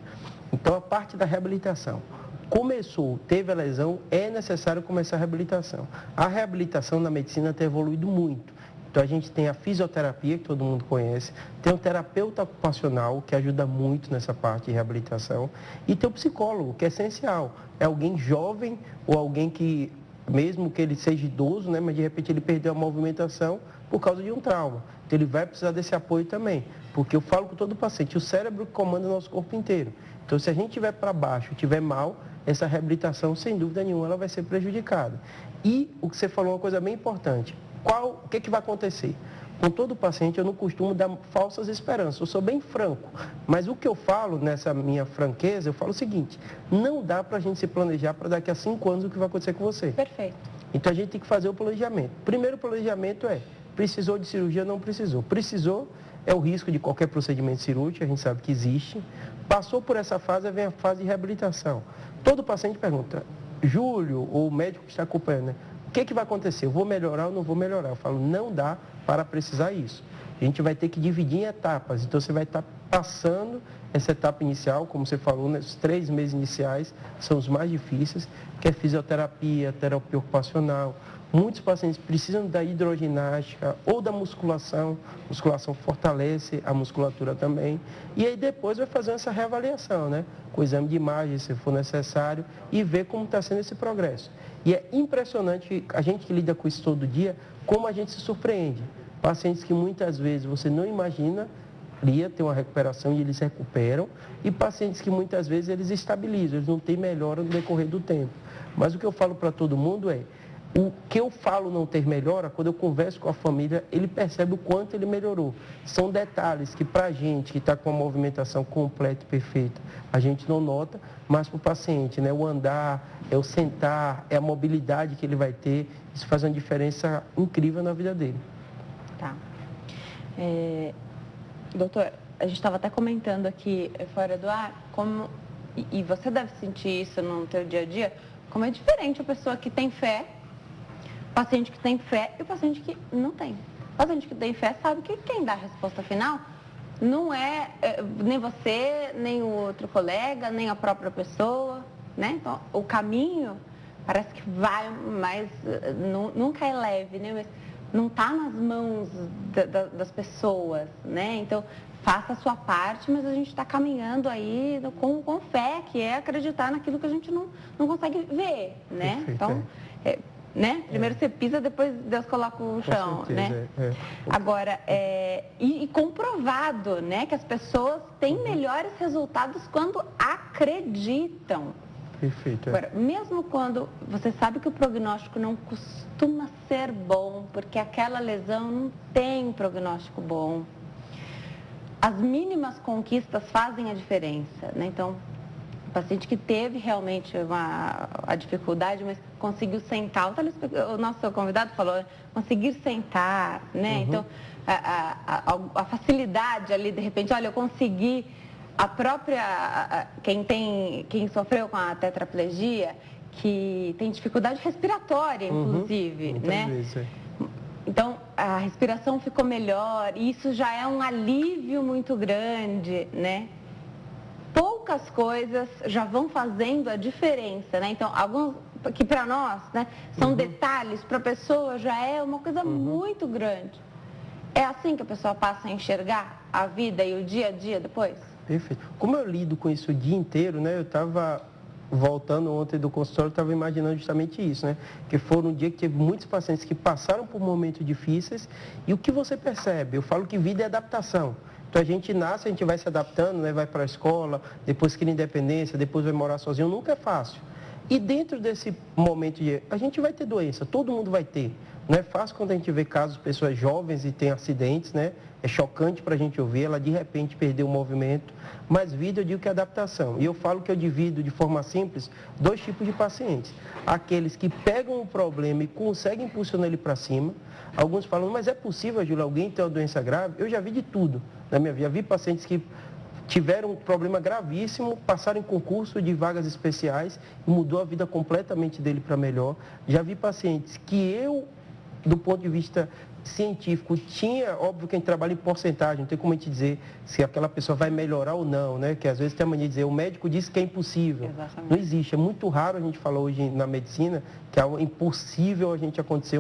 Então, a parte da reabilitação. Começou, teve a lesão, é necessário começar a reabilitação. A reabilitação na medicina tem evoluído muito. Então, a gente tem a fisioterapia, que todo mundo conhece, tem o terapeuta ocupacional, que ajuda muito nessa parte de reabilitação, e tem o psicólogo, que é essencial. É alguém jovem ou alguém que, mesmo que ele seja idoso, né, mas de repente ele perdeu a movimentação por causa de um trauma. Então ele vai precisar desse apoio também, porque eu falo com todo paciente, o cérebro comanda o nosso corpo inteiro. Então se a gente estiver para baixo, estiver mal, essa reabilitação, sem dúvida nenhuma, ela vai ser prejudicada. E o que você falou é uma coisa bem importante. O que vai acontecer? Com todo paciente eu não costumo dar falsas esperanças, eu sou bem franco. Mas o que eu falo nessa minha franqueza, eu falo o seguinte, não dá para a gente se planejar para daqui a 5 anos o que vai acontecer com você. Perfeito. Então a gente tem que fazer o planejamento. Primeiro planejamento é, precisou de cirurgia, não precisou. Precisou, é o risco de qualquer procedimento cirúrgico, a gente sabe que existe. Passou por essa fase, vem a fase de reabilitação. Todo paciente pergunta, Júlio, ou o médico que está acompanhando, né? O que vai acontecer? Eu vou melhorar ou não vou melhorar? Eu falo, não dá para precisar isso. A gente vai ter que dividir em etapas. Então, você vai estar passando essa etapa inicial, como você falou, né? Os 3 meses iniciais são os mais difíceis, que é fisioterapia, terapia ocupacional. Muitos pacientes precisam da hidroginástica ou da musculação. A musculação fortalece a musculatura também. E aí depois vai fazer essa reavaliação, né? Com o exame de imagem, se for necessário, e ver como está sendo esse progresso. E é impressionante, a gente que lida com isso todo dia, como a gente se surpreende. Pacientes que muitas vezes você não imagina ter uma recuperação e eles recuperam, e pacientes que muitas vezes eles estabilizam, eles não têm melhora no decorrer do tempo. Mas o que eu falo para todo mundo é, o que eu falo não ter melhora, quando eu converso com a família, ele percebe o quanto ele melhorou. São detalhes que para a gente que está com a movimentação completa e perfeita, a gente não nota, mas para o paciente, né? O andar, é o sentar, é a mobilidade que ele vai ter, isso faz uma diferença incrível na vida dele. Tá. Doutor, a gente estava até comentando aqui fora do ar, como, e você deve sentir isso no teu dia a dia, como é diferente a pessoa que tem fé, o paciente que tem fé e o paciente que não tem. O paciente que tem fé sabe que quem dá a resposta final não é nem você, nem o outro colega, nem a própria pessoa, né? Então, o caminho parece que vai, mas nunca é leve, né? Mas não está nas mãos das pessoas, né? Então, faça a sua parte, mas a gente está caminhando aí com fé, que é acreditar naquilo que a gente não consegue ver, né? Perfeito, então, né? Primeiro você pisa, depois Deus coloca o chão, né? Agora, e comprovado, né? Que as pessoas têm melhores resultados quando acreditam. Perfeito. Agora, mesmo quando você sabe que o prognóstico não costuma ser bom, porque aquela lesão não tem um prognóstico bom, as mínimas conquistas fazem a diferença, né? Então, o paciente que teve realmente a dificuldade, mas conseguiu sentar, o nosso convidado falou, conseguir sentar, né? Então, a facilidade ali, de repente, olha, eu consegui. A própria, quem sofreu com a tetraplegia, que tem dificuldade respiratória, inclusive, né? Vezes, Então, a respiração ficou melhor, e isso já é um alívio muito grande, né? Poucas coisas já vão fazendo a diferença, né? Então, alguns que para nós, né, são detalhes, para a pessoa já é uma coisa muito grande. É assim que a pessoa passa a enxergar a vida e o dia a dia depois? Perfeito. Como eu lido com isso o dia inteiro, né? Eu estava voltando ontem do consultório, estava imaginando justamente isso, né? Que foram um dia que teve muitos pacientes que passaram por momentos difíceis e o que você percebe? Eu falo que vida é adaptação. Então a gente nasce, a gente vai se adaptando, né? Vai para a escola, depois cria independência, depois vai morar sozinho, nunca é fácil. E dentro desse momento a gente vai ter doença, todo mundo vai ter. Não é fácil quando a gente vê casos de pessoas jovens e tem acidentes, né? É chocante para a gente ouvir, ela de repente perdeu o movimento. Mas vida eu digo que é adaptação. E eu falo que eu divido de forma simples 2 tipos de pacientes. Aqueles que pegam um problema e conseguem impulsionar ele para cima. Alguns falam, mas é possível, Júlia, alguém ter uma doença grave? Eu já vi de tudo na minha vida. Já vi pacientes que tiveram um problema gravíssimo, passaram em concurso de vagas especiais e mudou a vida completamente dele para melhor. Já vi pacientes que do ponto de vista científico, óbvio que a gente trabalha em porcentagem, não tem como a gente dizer se aquela pessoa vai melhorar ou não, né? Que às vezes tem a mania de dizer, o médico disse que é impossível. Exatamente. Não existe, é muito raro a gente falar hoje na medicina que é impossível a gente acontecer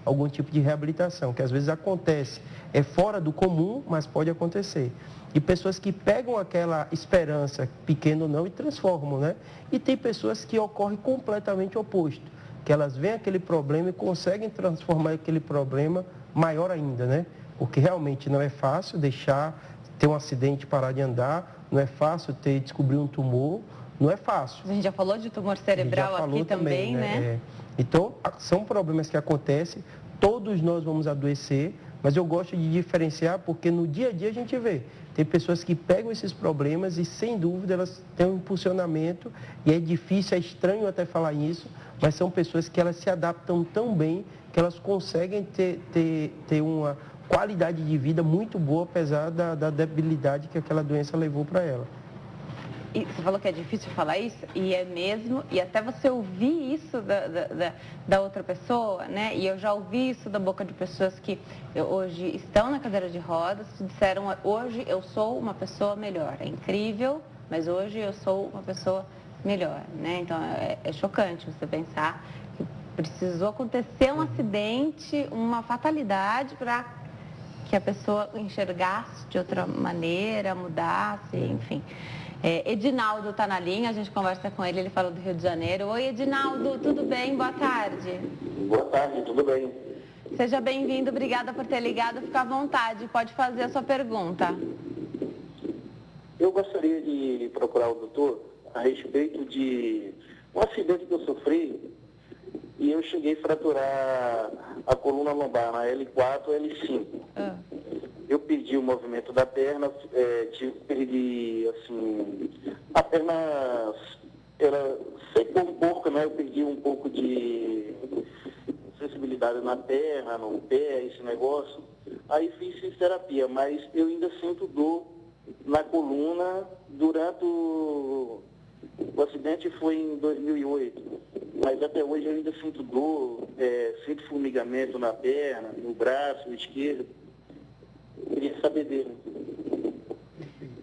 algum tipo de reabilitação, que às vezes acontece. É fora do comum, mas pode acontecer. E pessoas que pegam aquela esperança, pequena ou não, e transformam, né? E tem pessoas que ocorre completamente o oposto, que elas veem aquele problema e conseguem transformar aquele problema maior ainda, né? Porque realmente não é fácil ter um acidente e parar de andar, não é fácil descobrir um tumor, não é fácil. A gente já falou de tumor cerebral aqui também, né? Então, são problemas que acontecem, todos nós vamos adoecer, mas eu gosto de diferenciar porque no dia a dia a gente vê. Tem pessoas que pegam esses problemas e, sem dúvida, elas têm um impulsionamento, e é difícil, é estranho até falar isso, mas são pessoas que elas se adaptam tão bem que elas conseguem ter uma qualidade de vida muito boa, apesar da debilidade que aquela doença levou para ela. E você falou que é difícil falar isso, e é mesmo, e até você ouvir isso da outra pessoa, né? E eu já ouvi isso da boca de pessoas que hoje estão na cadeira de rodas, que disseram, hoje eu sou uma pessoa melhor. É incrível, mas hoje eu sou uma pessoa melhor, né? Então é chocante você pensar que precisou acontecer um acidente, uma fatalidade para que a pessoa enxergasse de outra maneira, mudasse, enfim. Edinaldo está na linha, a gente conversa com ele falou do Rio de Janeiro. Oi, Edinaldo, tudo bem? Boa tarde. Boa tarde, tudo bem? Seja bem-vindo, obrigada por ter ligado, fica à vontade, pode fazer a sua pergunta. Eu gostaria de procurar o doutor a respeito de um acidente que eu sofri e eu cheguei a fraturar a coluna lombar na L4 e L5. Eu perdi o movimento da perna, perdi, assim, a perna, ela secou um pouco, né? Eu perdi um pouco de sensibilidade na perna, no pé, esse negócio. Aí fiz fisioterapia, mas eu ainda sinto dor na coluna durante o acidente foi em 2008, mas até hoje eu ainda sinto dor, sinto formigamento na perna, no braço esquerdo. Queria saber dele.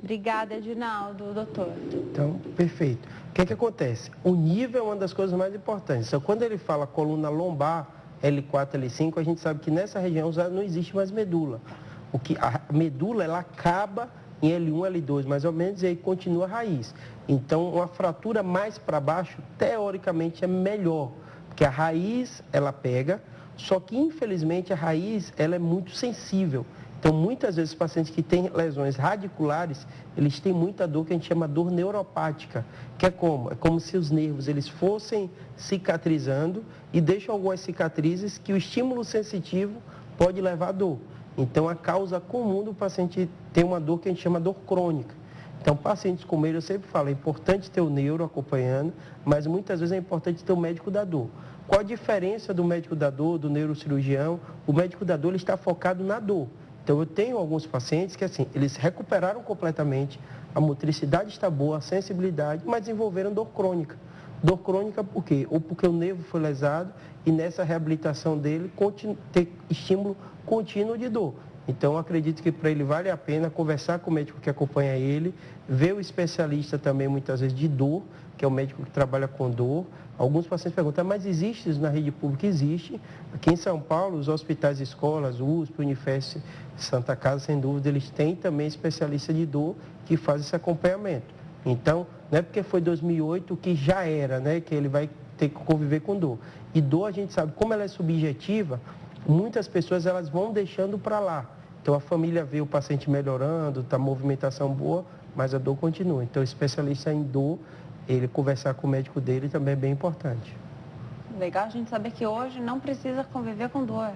Obrigada, Edinaldo, doutor. Então, perfeito. O que é que acontece? O nível é uma das coisas mais importantes. Então, quando ele fala coluna lombar, L4, L5, a gente sabe que nessa região já não existe mais medula. A medula, ela acaba em L1, L2, mais ou menos, e aí continua a raiz. Então, uma fratura mais para baixo, teoricamente, é melhor, porque a raiz, ela pega, só que, infelizmente, a raiz, ela é muito sensível. Então, muitas vezes, os pacientes que têm lesões radiculares, eles têm muita dor que a gente chama dor neuropática, que é como? É como se os nervos eles fossem cicatrizando e deixam algumas cicatrizes que o estímulo sensitivo pode levar a dor. Então, a causa comum do paciente ter uma dor que a gente chama dor crônica. Então, pacientes como ele, eu sempre falo, é importante ter o neuro acompanhando, mas muitas vezes é importante ter o médico da dor. Qual a diferença do médico da dor, do neurocirurgião? O médico da dor ele está focado na dor. Então, eu tenho alguns pacientes que, assim, eles recuperaram completamente, a motricidade está boa, a sensibilidade, mas desenvolveram dor crônica. Dor crônica por quê? Ou porque o nervo foi lesado e nessa reabilitação dele ter estímulo contínuo de dor. Então, eu acredito que para ele vale a pena conversar com o médico que acompanha ele, ver o especialista também, muitas vezes, de dor, que é o médico que trabalha com dor, Alguns pacientes perguntam, mas existe isso na rede pública? Existe. Aqui em São Paulo, os hospitais e escolas, USP, Unifesp, Santa Casa, sem dúvida, eles têm também especialista de dor que faz esse acompanhamento. Então, não é porque foi 2008 que já era, né, que ele vai ter que conviver com dor. E dor, a gente sabe, como ela é subjetiva, muitas pessoas elas vão deixando para lá. Então, a família vê o paciente melhorando, está movimentação boa, mas a dor continua. Então, o especialista em dor, ele conversar com o médico dele também é bem importante. Legal a gente saber que hoje não precisa conviver com dor.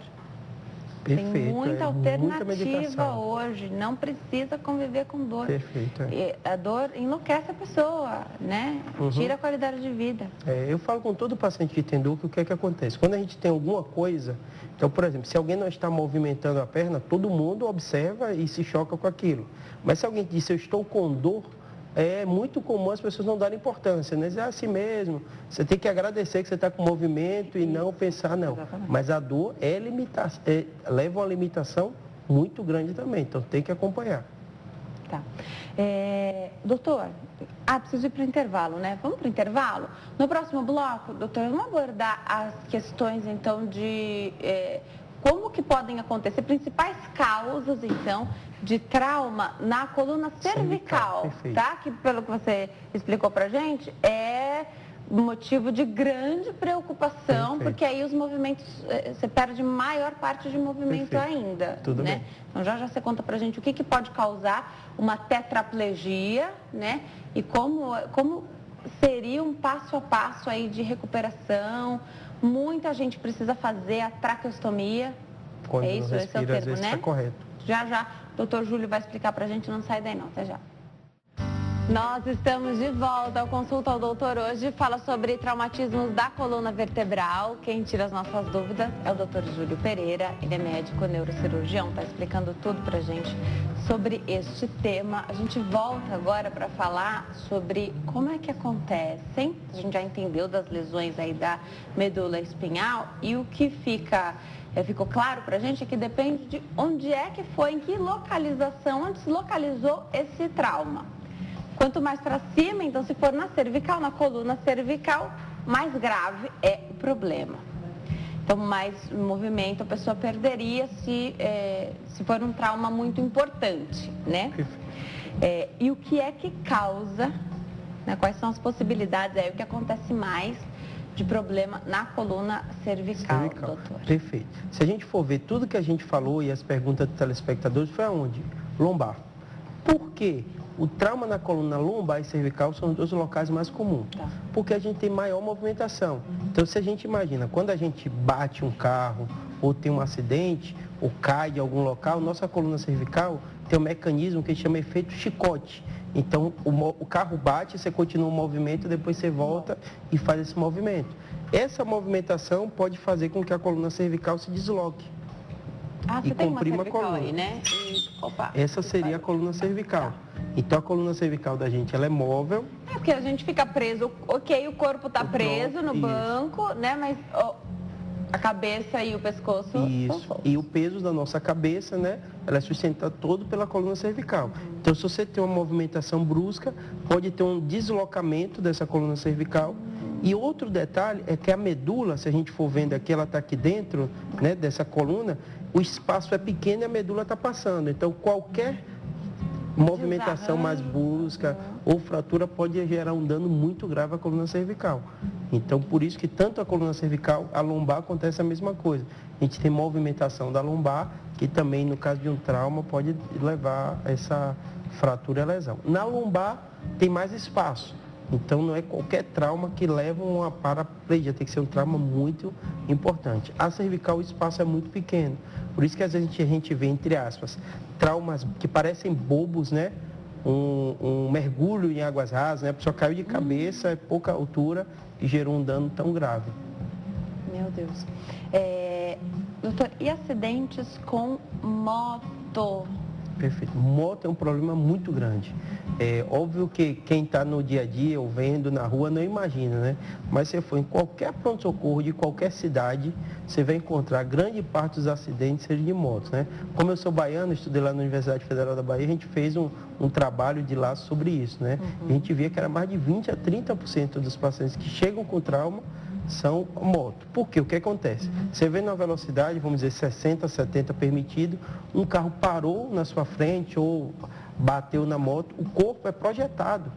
Perfeito. Tem muita alternativa muita hoje, não precisa conviver com dor. Perfeito. E a dor enlouquece a pessoa, né? Tira a qualidade de vida. Eu falo com todo paciente que tem dor que o que é que acontece? Quando a gente tem alguma coisa, então, por exemplo, se alguém não está movimentando a perna, todo mundo observa e se choca com aquilo. Mas se alguém diz, eu estou com dor, é muito comum as pessoas não darem importância, né? Dizer, assim mesmo, você tem que agradecer que você está com movimento e não pensar, não. Exatamente. Mas a dor leva a uma limitação muito grande também, então tem que acompanhar. Tá. Doutor, preciso ir para o intervalo, né? Vamos para o intervalo? No próximo bloco, doutor, vamos abordar as questões, então, de como que podem acontecer, principais causas, então, de trauma na coluna cervical, tá? Que, pelo que você explicou pra gente, é motivo de grande preocupação, porque aí os movimentos, você perde maior parte de movimento ainda, Tudo né? bem. Então já você conta pra gente o que pode causar uma tetraplegia, né? E como seria um passo a passo aí de recuperação. Muita gente precisa fazer a traqueostomia. Quando é isso, esse é o respira, às termo, vezes né? está correto. Já, doutor Júlio vai explicar pra gente, não sai daí não, até já. Nós estamos de volta ao Consulta ao Doutor hoje, fala sobre traumatismos da coluna vertebral. Quem tira as nossas dúvidas é o doutor Júlio Pereira, ele é médico neurocirurgião, está explicando tudo pra gente sobre este tema. A gente volta agora para falar sobre como é que acontecem, a gente já entendeu das lesões aí da medula espinhal e o que ficou claro pra gente é que depende de onde é que foi, em que localização, onde se localizou esse trauma. Quanto mais para cima, então se for na cervical, na coluna cervical, mais grave é o problema. Então, mais movimento a pessoa perderia se for um trauma muito importante, né? E o que é que causa, né, quais são as possibilidades aí, o que acontece mais de problema na coluna cervical, doutor? Perfeito. Se a gente for ver tudo que a gente falou e as perguntas dos telespectadores, foi aonde? Lombar. Por quê? O trauma na coluna lombar e cervical são os dois locais mais comuns, porque a gente tem maior movimentação. Então, se a gente imagina, quando a gente bate um carro ou tem um acidente ou cai de algum local, nossa coluna cervical tem um mecanismo que chama efeito chicote. Então, o carro bate, você continua o movimento, depois você volta e faz esse movimento. Essa movimentação pode fazer com que a coluna cervical se desloque. Você e tem uma comprima a cervical coluna. aí, né? Essa seria a coluna cervical. Então, a coluna cervical da gente, ela é móvel. Porque a gente fica preso, o corpo está preso no banco, né? Mas a cabeça e o pescoço Isso. E o peso da nossa cabeça, né? Ela é sustentada todo pela coluna cervical. Então, se você tem uma movimentação brusca, pode ter um deslocamento dessa coluna cervical. E outro detalhe é que a medula, se a gente for vendo aqui, ela está aqui dentro, né, dessa coluna, o espaço é pequeno e a medula está passando. Então, qualquer movimentação mais brusca ou fratura pode gerar um dano muito grave à coluna cervical. Então, por isso que tanto a coluna cervical, a lombar acontece a mesma coisa. A gente tem movimentação da lombar, que também, no caso de um trauma, pode levar a essa fratura e lesão. Na lombar, tem mais espaço. Então, não é qualquer trauma que leva a uma paraplegia, tem que ser um trauma muito importante. A cervical, o espaço é muito pequeno. Por isso que às vezes a gente vê, entre aspas, traumas que parecem bobos, né? Um mergulho em águas rasas, né? A pessoa caiu de cabeça, é pouca altura e gerou um dano tão grave. Meu Deus. Doutor, e acidentes com moto? Perfeito. Moto é um problema muito grande. É óbvio que quem está no dia a dia ou vendo na rua não imagina, né? Mas se você for em qualquer pronto-socorro de qualquer cidade, você vai encontrar grande parte dos acidentes sejam de motos, né? Como eu sou baiano, estudei lá na Universidade Federal da Bahia, a gente fez um trabalho de lá sobre isso, né? A gente via que era mais de 20 a 30% dos pacientes que chegam com trauma são moto. Por quê? O que acontece? Você vê na velocidade, vamos dizer, 60, 70 permitido, um carro parou na sua frente ou bateu na moto, o corpo é projetado.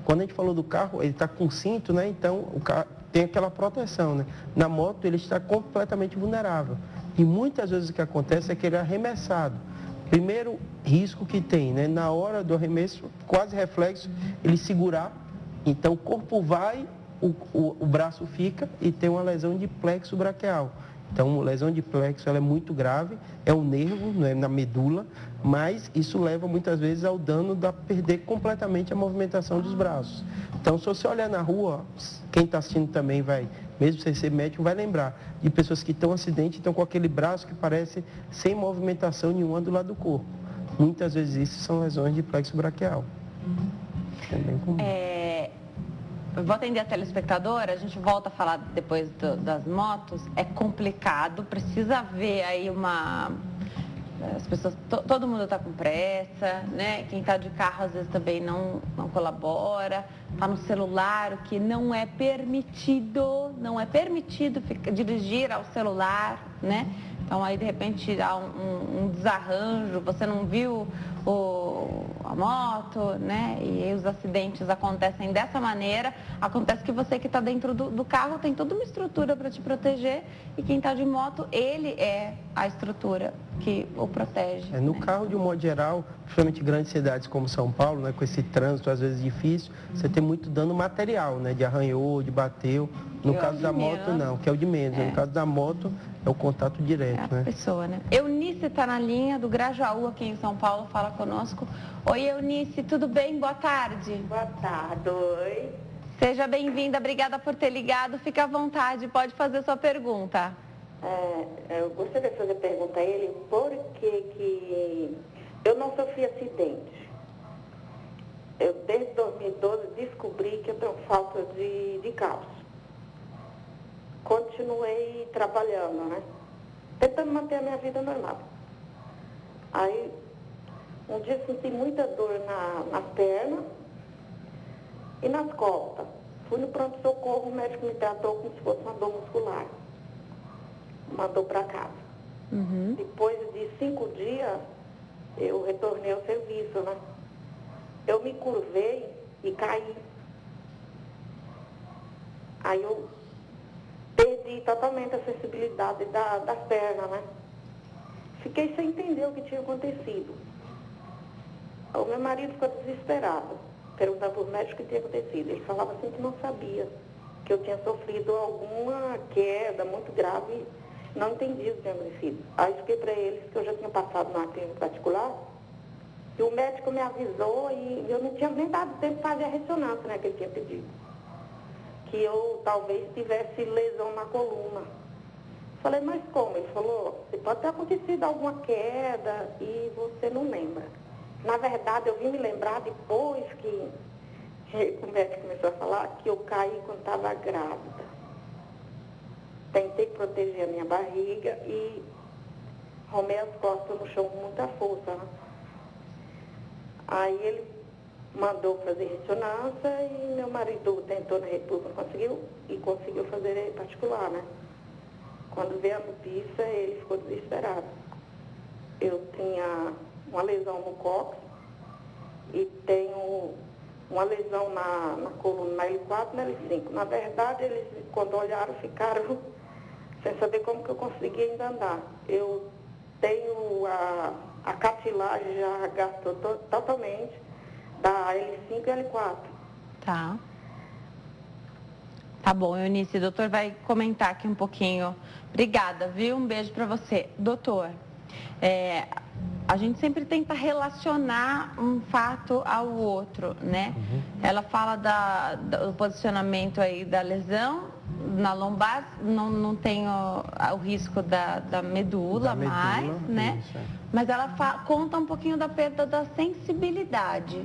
Quando a gente falou do carro, ele está com cinto, né? Então o carro tem aquela proteção, né? Na moto ele está completamente vulnerável. E muitas vezes o que acontece é que ele é arremessado. Primeiro risco que tem, né? Na hora do arremesso, quase reflexo, ele segurar, então o corpo vai, o braço fica e tem uma lesão de plexo braquial. Então, a lesão de plexo ela é muito grave, é um nervo, né, na medula, mas isso leva muitas vezes ao dano da perder completamente a movimentação dos braços. Então, se você olhar na rua, quem está assistindo também vai, mesmo sem ser médico, vai lembrar de pessoas que estão em acidente e estão com aquele braço que parece sem movimentação nenhuma do lado do corpo. Muitas vezes isso são lesões de plexo braquial. É bem comum. Eu vou atender a telespectadora, a gente volta a falar depois das motos. É complicado, precisa ver aí as pessoas, todo mundo está com pressa, né? Quem está de carro às vezes também não colabora, está no celular, o que não é permitido dirigir ao celular, né? Então aí de repente há um desarranjo, você não viu a moto, né? E aí os acidentes acontecem dessa maneira. Acontece que você que está dentro do carro tem toda uma estrutura para te proteger e quem está de moto, ele é a estrutura que o protege. No carro, de um modo geral, principalmente grandes cidades como São Paulo, né, com esse trânsito às vezes difícil, você tem muito dano material, né, de arranhou, de bateu. No caso da moto, não, que é o de menos. No caso da moto, é o contato direto, né? Pessoa, né? Eunice está na linha do Grajaú, aqui em São Paulo, fala conosco. Oi, Eunice, tudo bem? Boa tarde. Boa tarde, oi. Seja bem-vinda, obrigada por ter ligado. Fique à vontade, pode fazer sua pergunta. Eu gostaria de fazer pergunta a ele, por que eu não sofri acidente. Eu, desde 2012, descobri que eu tenho falta de cálcio. Continuei trabalhando, né? Tentando manter a minha vida normal. Aí, um dia senti muita dor nas pernas e nas costas. Fui no pronto-socorro, o médico me tratou como se fosse uma dor muscular. Mandou para casa. Depois de 5 dias, eu retornei ao serviço, né? Eu me curvei e caí. Aí eu perdi totalmente a sensibilidade das pernas, né? Fiquei sem entender o que tinha acontecido. O meu marido ficou desesperado, perguntando para os médicos o que tinha acontecido. Ele falava assim que não sabia, que eu tinha sofrido alguma queda muito grave, não entendia o que tinha acontecido. Aí expliquei para eles que eu já tinha passado numa clínica particular, e o médico me avisou e eu não tinha nem dado tempo de fazer a ressonância, né, que ele tinha pedido. Que eu talvez tivesse lesão na coluna. Falei, mas como? Ele falou, pode ter acontecido alguma queda e você não lembra. Na verdade, eu vim me lembrar depois que o médico começou a falar que eu caí quando estava grávida. Tentei proteger a minha barriga e arrumei as costas no chão com muita força, né? Aí ele mandou fazer ressonância e meu marido tentou na República, conseguiu fazer particular, né? Quando veio a notícia, ele ficou desesperado. Eu tinha uma lesão no cóccix e tenho uma lesão na coluna, na L4 e na L5. Na verdade, eles, quando olharam, ficaram sem saber como que eu conseguia ainda andar. Eu tenho a cartilagem já gastou totalmente da L5 e L4. Tá bom, Eunice, o doutor vai comentar aqui um pouquinho. Obrigada, viu? Um beijo para você. Doutor, a gente sempre tenta relacionar um fato ao outro, né? Ela fala do posicionamento aí da lesão na lombar, não tem o risco da medula mais, né? Isso, é. Mas ela conta um pouquinho da perda da sensibilidade.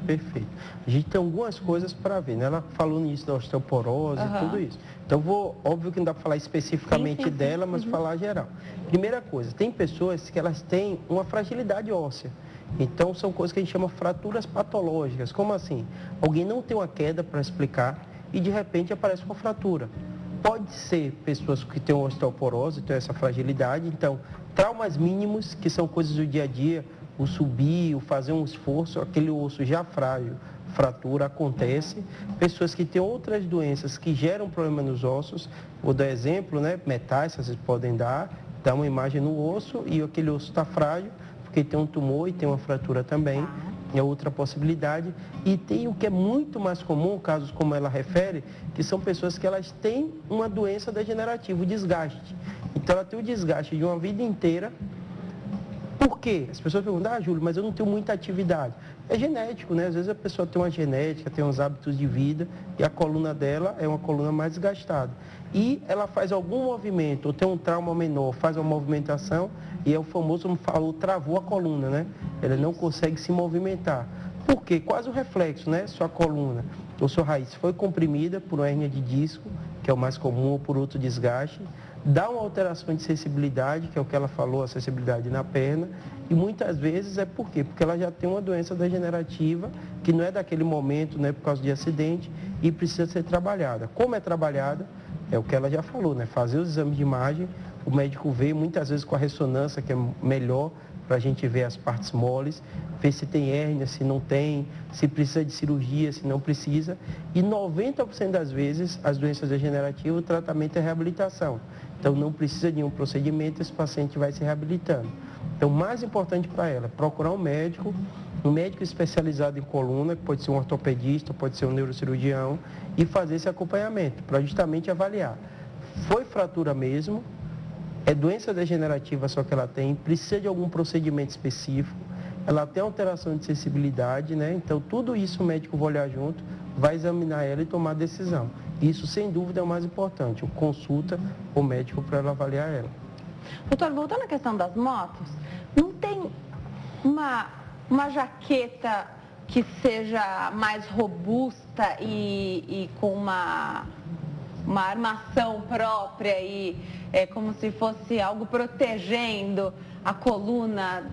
Perfeito. A gente tem algumas coisas para ver, né? Ela falou nisso da osteoporose e tudo isso. Então, óbvio que não dá para falar especificamente dela, mas falar geral. Primeira coisa, tem pessoas que elas têm uma fragilidade óssea. Então, são coisas que a gente chama fraturas patológicas. Como assim? Alguém não tem uma queda para explicar e, de repente, aparece uma fratura. Pode ser pessoas que têm osteoporose, têm essa fragilidade. Então, traumas mínimos, que são coisas do dia a dia, o subir, o fazer um esforço, aquele osso já frágil, fratura, acontece. Pessoas que têm outras doenças que geram problema nos ossos, vou dar exemplo, né? Metástases vocês podem dar uma imagem no osso e aquele osso está frágil, porque tem um tumor e tem uma fratura também, é outra possibilidade. E tem o que é muito mais comum, casos como ela refere, que são pessoas que elas têm uma doença degenerativa, o desgaste. Então ela tem o desgaste de uma vida inteira. Por quê? As pessoas perguntam, Júlio, mas eu não tenho muita atividade. É genético, né? Às vezes a pessoa tem uma genética, tem uns hábitos de vida e a coluna dela é uma coluna mais desgastada. E ela faz algum movimento, ou tem um trauma menor, faz uma movimentação e é o famoso, como falou, travou a coluna, né? Ela não consegue se movimentar. Por quê? Quase o reflexo, né? Sua coluna ou sua raiz foi comprimida por uma hérnia de disco, que é o mais comum, ou por outro desgaste. Dá uma alteração de sensibilidade, que é o que ela falou, a sensibilidade na perna, e muitas vezes é por quê? Porque ela já tem uma doença degenerativa, que não é daquele momento, né, por causa de acidente, e precisa ser trabalhada. Como é trabalhada? É o que ela já falou, né? Fazer os exames de imagem, o médico vê muitas vezes com a ressonância, que é melhor para a gente ver as partes moles, ver se tem hérnia, se não tem, se precisa de cirurgia, se não precisa. E 90% das vezes, as doenças degenerativas, o tratamento é reabilitação. Então, não precisa de nenhum procedimento, esse paciente vai se reabilitando. Então, o mais importante para ela é procurar um médico especializado em coluna, que pode ser um ortopedista, pode ser um neurocirurgião, e fazer esse acompanhamento, para justamente avaliar. Foi fratura mesmo, é doença degenerativa só que ela tem, precisa de algum procedimento específico, ela tem alteração de sensibilidade, né? Então, tudo isso o médico vai olhar junto, vai examinar ela e tomar a decisão. Isso, sem dúvida, é o mais importante, consulta o médico para ela avaliar ela. Doutor, voltando à questão das motos, não tem uma jaqueta que seja mais robusta e com uma armação própria e é como se fosse algo protegendo a coluna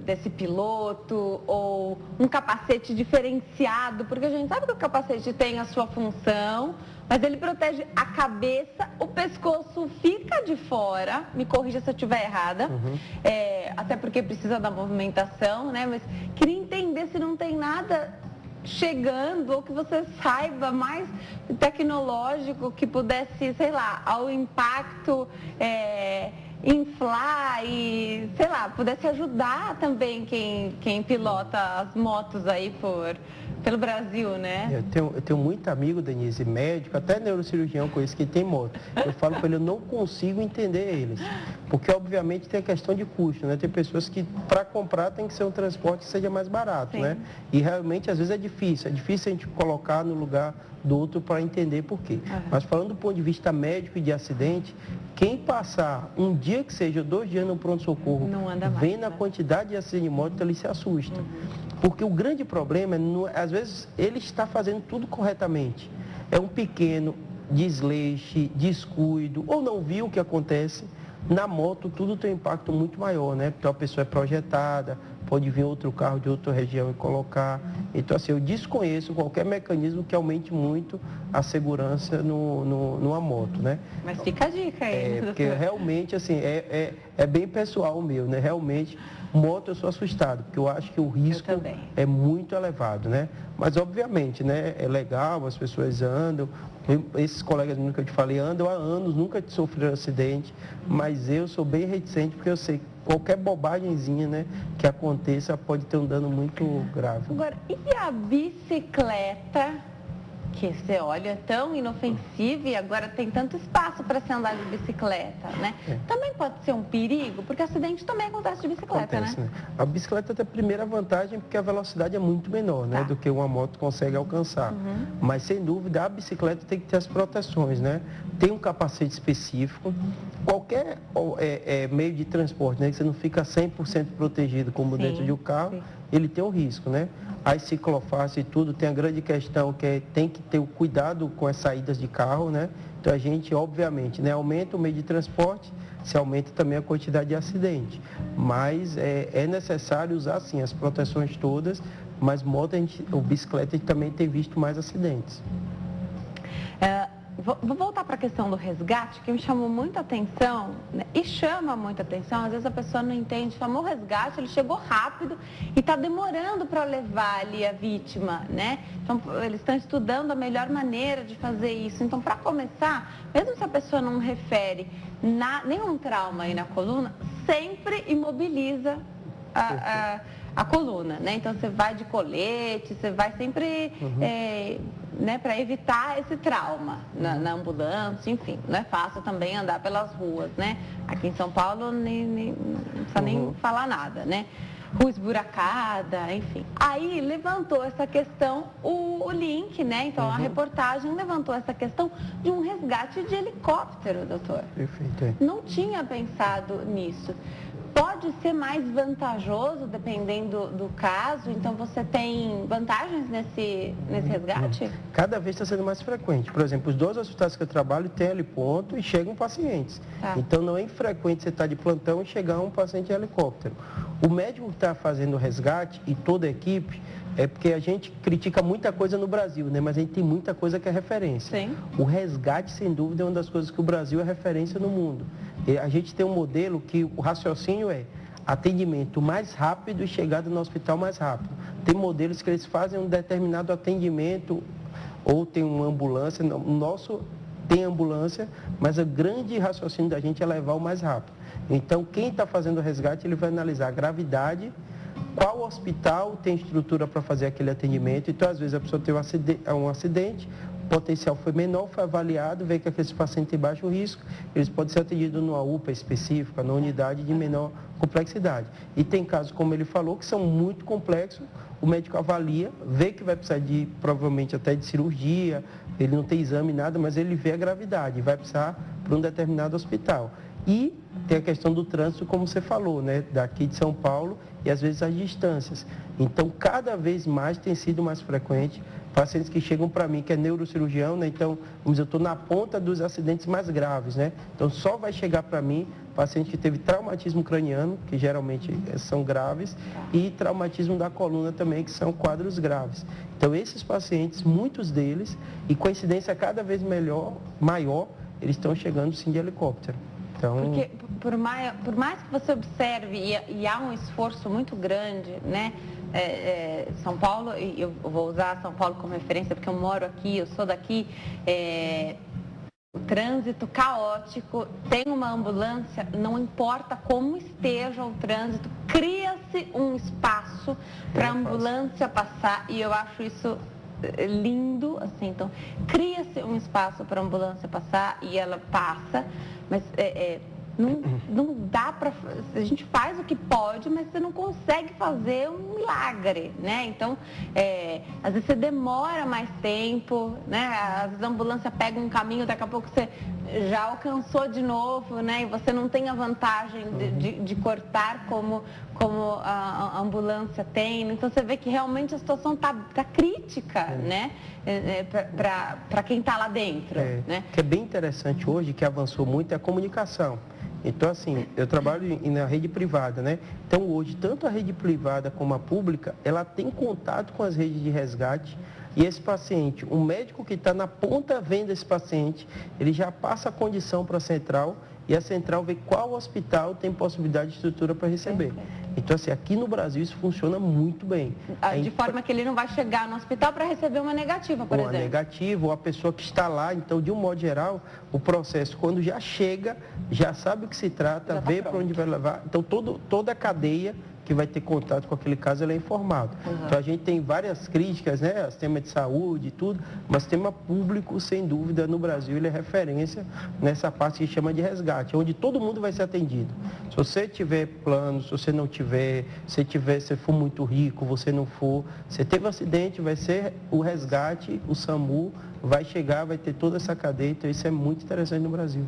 desse piloto, ou um capacete diferenciado, porque a gente sabe que o capacete tem a sua função, mas ele protege a cabeça, o pescoço fica de fora, me corrija se eu estiver errada, até porque precisa da movimentação, né? Mas queria entender se não tem nada chegando, ou que você saiba mais tecnológico que pudesse, sei lá, ao impacto inflar e, sei lá, pudesse ajudar também quem pilota as motos aí pelo Brasil, né? Eu tenho muito amigo, Denise, médico, até neurocirurgião com isso que tem moto. Eu falo para ele, eu não consigo entender eles. Porque, obviamente, tem a questão de custo, né? Tem pessoas que, para comprar, tem que ser um transporte que seja mais barato, né? E, realmente, às vezes é difícil. É difícil a gente colocar no lugar do outro para entender por quê. Mas, falando do ponto de vista médico e de acidente, quem passar um dia que seja, 2 dias no pronto-socorro, vendo a quantidade de acidente de moto, ele se assusta. Porque o grande problema é, às vezes, ele está fazendo tudo corretamente. É um pequeno desleixo, descuido, ou não viu o que acontece. Na moto, tudo tem um impacto muito maior, né? Porque a pessoa é projetada, pode vir outro carro de outra região e colocar. Então, assim, eu desconheço qualquer mecanismo que aumente muito a segurança numa moto, né? Mas fica a dica aí. Porque realmente, assim, é bem pessoal o meu, né? Realmente, moto eu sou assustado, porque eu acho que o risco é muito elevado, né? Mas, obviamente, né? É legal, as pessoas andam. Esses colegas que eu te falei andam há anos, nunca sofreram acidente, mas eu sou bem reticente porque eu sei que qualquer bobagemzinha, né, que aconteça pode ter um dano muito grave. Agora, e a bicicleta que você olha é tão inofensivo e agora tem tanto espaço para se andar de bicicleta, né? Também pode ser um perigo, porque acidente também acontece de bicicleta, Acontece, né? A bicicleta tem a primeira vantagem porque a velocidade é muito menor, né, do que uma moto consegue alcançar. Mas, sem dúvida, a bicicleta tem que ter as proteções, né? Tem um capacete específico. Qualquer meio de transporte, né, que você não fica 100% protegido, como dentro de um carro, ele tem um risco, né? As ciclofaixas e tudo, tem a grande questão que tem que ter o cuidado com as saídas de carro, né? Então, a gente, obviamente, né, aumenta o meio de transporte, se aumenta também a quantidade de acidente. Mas é necessário usar, sim, as proteções todas, mas moto, ou bicicleta, a gente também tem visto mais acidentes. Vou voltar para a questão do resgate, que me chamou muita atenção, né? E chama muita atenção. Às vezes a pessoa não entende, chamou o resgate, ele chegou rápido e está demorando para levar ali a vítima, né? Então, eles estão estudando a melhor maneira de fazer isso. Então, para começar, mesmo se a pessoa não refere nenhum trauma aí na coluna, sempre imobiliza a coluna, né? Então, você vai de colete, você vai sempre, né, para evitar esse trauma na ambulância, enfim. Não é fácil também andar pelas ruas, né? Aqui em São Paulo, não precisa nem falar nada, né? Rua esburacada, enfim. Aí levantou essa questão, o link, né? Então, a reportagem levantou essa questão de um resgate de helicóptero, doutor. Perfeito. Não tinha pensado nisso. Pode ser mais vantajoso dependendo do caso? Então, você tem vantagens nesse resgate? Cada vez está sendo mais frequente. Por exemplo, os 2 hospitais que eu trabalho têm heliponto e chegam pacientes. Então, não é infrequente você estar de plantão e chegar um paciente em helicóptero. O médico que está fazendo o resgate e toda a equipe, é porque a gente critica muita coisa no Brasil, né? Mas a gente tem muita coisa que é referência. Sim. O resgate, sem dúvida, é uma das coisas que o Brasil é referência no mundo. E a gente tem um modelo que o raciocínio é atendimento mais rápido e chegada no hospital mais rápido. Tem modelos que eles fazem um determinado atendimento ou tem uma ambulância. O nosso tem ambulância, mas o grande raciocínio da gente é levar o mais rápido. Então, quem está fazendo o resgate, ele vai analisar a gravidade, qual hospital tem estrutura para fazer aquele atendimento. Então, às vezes, a pessoa tem um acidente, o potencial foi menor, foi avaliado, vê que aqueles pacientes têm baixo risco, eles podem ser atendidos numa UPA específica, na unidade de menor complexidade. E tem casos, como ele falou, que são muito complexos, o médico avalia, vê que vai precisar de, provavelmente, até de cirurgia, ele não tem exame, nada, mas ele vê a gravidade, vai precisar para um determinado hospital. E tem a questão do trânsito, como você falou, né, daqui de São Paulo e às vezes as distâncias. Então, cada vez mais tem sido mais frequente pacientes que chegam para mim, que é neurocirurgião, né, então, vamos dizer, eu estou na ponta dos acidentes mais graves, né, então só vai chegar para mim paciente que teve traumatismo craniano, que geralmente são graves, e traumatismo da coluna também, que são quadros graves. Então, esses pacientes, muitos deles, e com incidência cada vez maior, eles estão chegando sim de helicóptero. Então... Porque por mais que você observe, e há um esforço muito grande, né? São Paulo, e eu vou usar São Paulo como referência porque eu moro aqui, eu sou daqui, o trânsito caótico, tem uma ambulância, não importa como esteja o trânsito, cria-se um espaço para a ambulância passar, e eu acho isso lindo, assim, então cria-se um espaço para a ambulância passar e ela passa, mas não dá para... A gente faz o que pode, mas você não consegue fazer um milagre, né? Então, às vezes você demora mais tempo, né? Às vezes a ambulância pega um caminho, daqui a pouco você já alcançou de novo, né? E você não tem a vantagem de cortar como a ambulância tem. Então, você vê que realmente a situação tá crítica, né? Para quem está lá dentro, né? O que é bem interessante hoje, que avançou muito, é a comunicação. Então, assim, eu trabalho na rede privada, né? Então, hoje, tanto a rede privada como a pública, ela tem contato com as redes de resgate. E esse paciente, o médico que está na ponta vendo esse paciente, ele já passa a condição para a central e a central vê qual hospital tem possibilidade de estrutura para receber. Então, assim, aqui no Brasil isso funciona muito bem. De forma que ele não vai chegar no hospital para receber uma negativa, por exemplo. Uma negativa, ou a pessoa que está lá. Então, de um modo geral, o processo, quando já chega, já sabe o que se trata, vê para onde vai levar. Então, toda a cadeia que vai ter contato com aquele caso, ele é informado. Então a gente tem várias críticas, né, sistema de saúde e tudo, mas o sistema público, sem dúvida, no Brasil, ele é referência nessa parte que chama de resgate, onde todo mundo vai ser atendido. Se você tiver plano, se você não tiver, se for muito rico, você não for, você teve um acidente, vai ser o resgate, o SAMU vai chegar, vai ter toda essa cadeia, então isso é muito interessante no Brasil.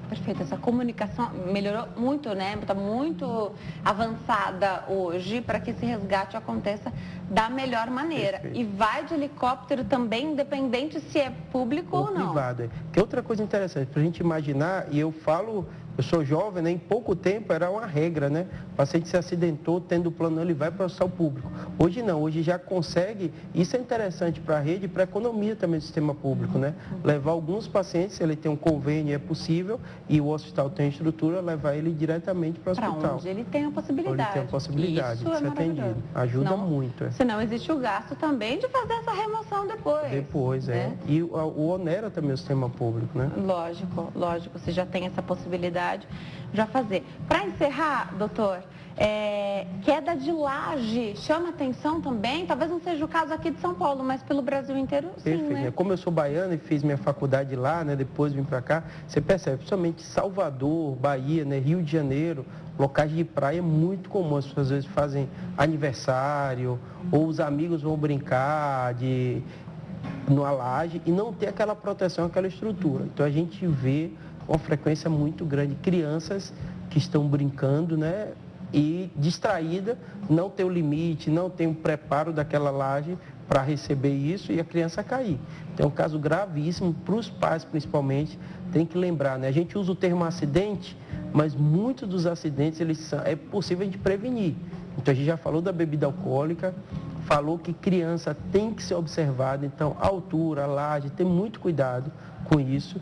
Perfeito, essa comunicação melhorou muito, né? Está muito avançada hoje para que esse resgate aconteça da melhor maneira. Perfeito. E vai de helicóptero também, independente se é público ou não. Privado, é. Que outra coisa interessante, para a gente imaginar, e eu falo, eu sou jovem, né? Em pouco tempo era uma regra, né? O paciente se acidentou, tendo plano, ele vai para o hospital público. Hoje não, hoje já consegue, isso é interessante para a rede e para a economia também do sistema público, né? Levar alguns pacientes, se ele tem um convênio, é possível, e o hospital tem estrutura, levar ele diretamente para o hospital. Para onde ele tem a possibilidade. Ele tem a possibilidade isso de ser atendido. Ajuda muito. É. Senão existe o gasto também de fazer essa remoção depois. Depois, né? E o onera também o sistema público, né? Lógico, você já tem essa possibilidade já fazer. Para encerrar, doutor, queda de laje chama atenção também? Talvez não seja o caso aqui de São Paulo, mas pelo Brasil inteiro, sim, perfeito, né? Como eu sou baiano e fiz minha faculdade lá, né, depois vim para cá, você percebe, principalmente Salvador, Bahia, né, Rio de Janeiro, locais de praia é muito comum, as pessoas às vezes fazem aniversário, ou os amigos vão brincar numa laje e não ter aquela proteção, aquela estrutura. Então a gente vê uma frequência muito grande, crianças que estão brincando, né, e distraída, não tem o limite, não tem o preparo daquela laje para receber isso e a criança cair. Então é um caso gravíssimo, para os pais principalmente, tem que lembrar, né, a gente usa o termo acidente, mas muitos dos acidentes é possível a gente prevenir. Então a gente já falou da bebida alcoólica, falou que criança tem que ser observada, então a altura, a laje, tem muito cuidado com isso.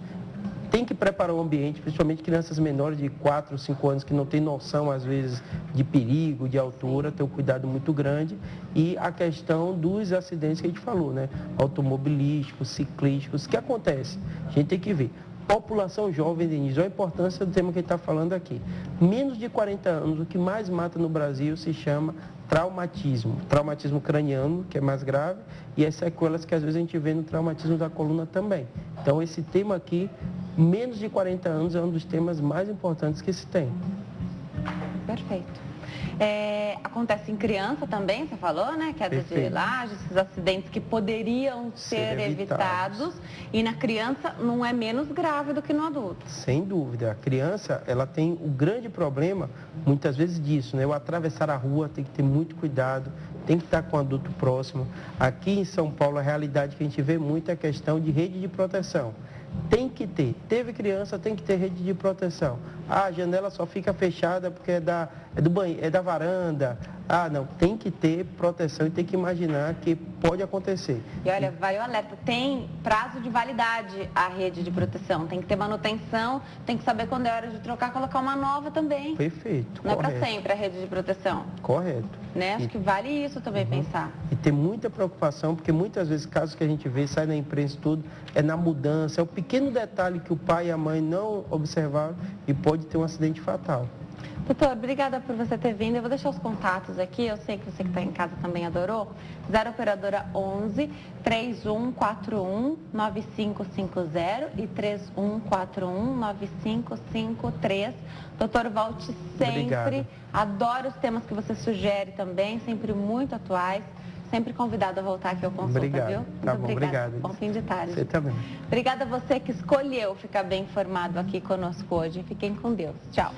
Tem que preparar o ambiente, principalmente crianças menores de 4 ou 5 anos que não têm noção, às vezes, de perigo, de altura, tem um cuidado muito grande. E a questão dos acidentes que a gente falou, né? Automobilísticos, ciclísticos, o que acontece? A gente tem que ver. População jovem, Denise, olha a importância do tema que a gente está falando aqui. Menos de 40 anos, o que mais mata no Brasil se chama traumatismo craniano, que é mais grave, e as sequelas que às vezes a gente vê no traumatismo da coluna também. Então esse tema aqui, menos de 40 anos, é um dos temas mais importantes que se tem. Perfeito. Acontece em criança também, você falou, né? Queda de laje, esses acidentes que poderiam ser evitados. E na criança não é menos grave do que no adulto. Sem dúvida. A criança, ela tem o grande problema, muitas vezes disso, né? O atravessar a rua tem que ter muito cuidado, tem que estar com o adulto próximo. Aqui em São Paulo, a realidade que a gente vê muito é a questão de rede de proteção. Tem que ter. Teve criança, tem que ter rede de proteção. A janela só fica fechada porque é do banheiro, é da varanda. Não, tem que ter proteção e tem que imaginar que pode acontecer. E olha, vale o alerta, tem prazo de validade a rede de proteção, tem que ter manutenção, tem que saber quando é hora de trocar, colocar uma nova também. Perfeito, não correto. É para sempre a rede de proteção. Correto. Né? Acho que vale isso também pensar. E ter muita preocupação, porque muitas vezes casos que a gente vê, sai na imprensa tudo, é na mudança, é o pequeno detalhe que o pai e a mãe não observaram e pode ter um acidente fatal. Doutor, obrigada por você ter vindo. Eu vou deixar os contatos aqui. Eu sei que você que está em casa também adorou. 0 operadora 11 3141 9550 e 3141 9553. Doutor, volte sempre. Obrigado. Adoro os temas que você sugere também, sempre muito atuais. Sempre convidado a voltar aqui ao consulta, obrigado. Viu? Tá bom, obrigado. Bom fim de tarde. Você também. Obrigada a você que escolheu ficar bem informado aqui conosco hoje. Fiquem com Deus. Tchau.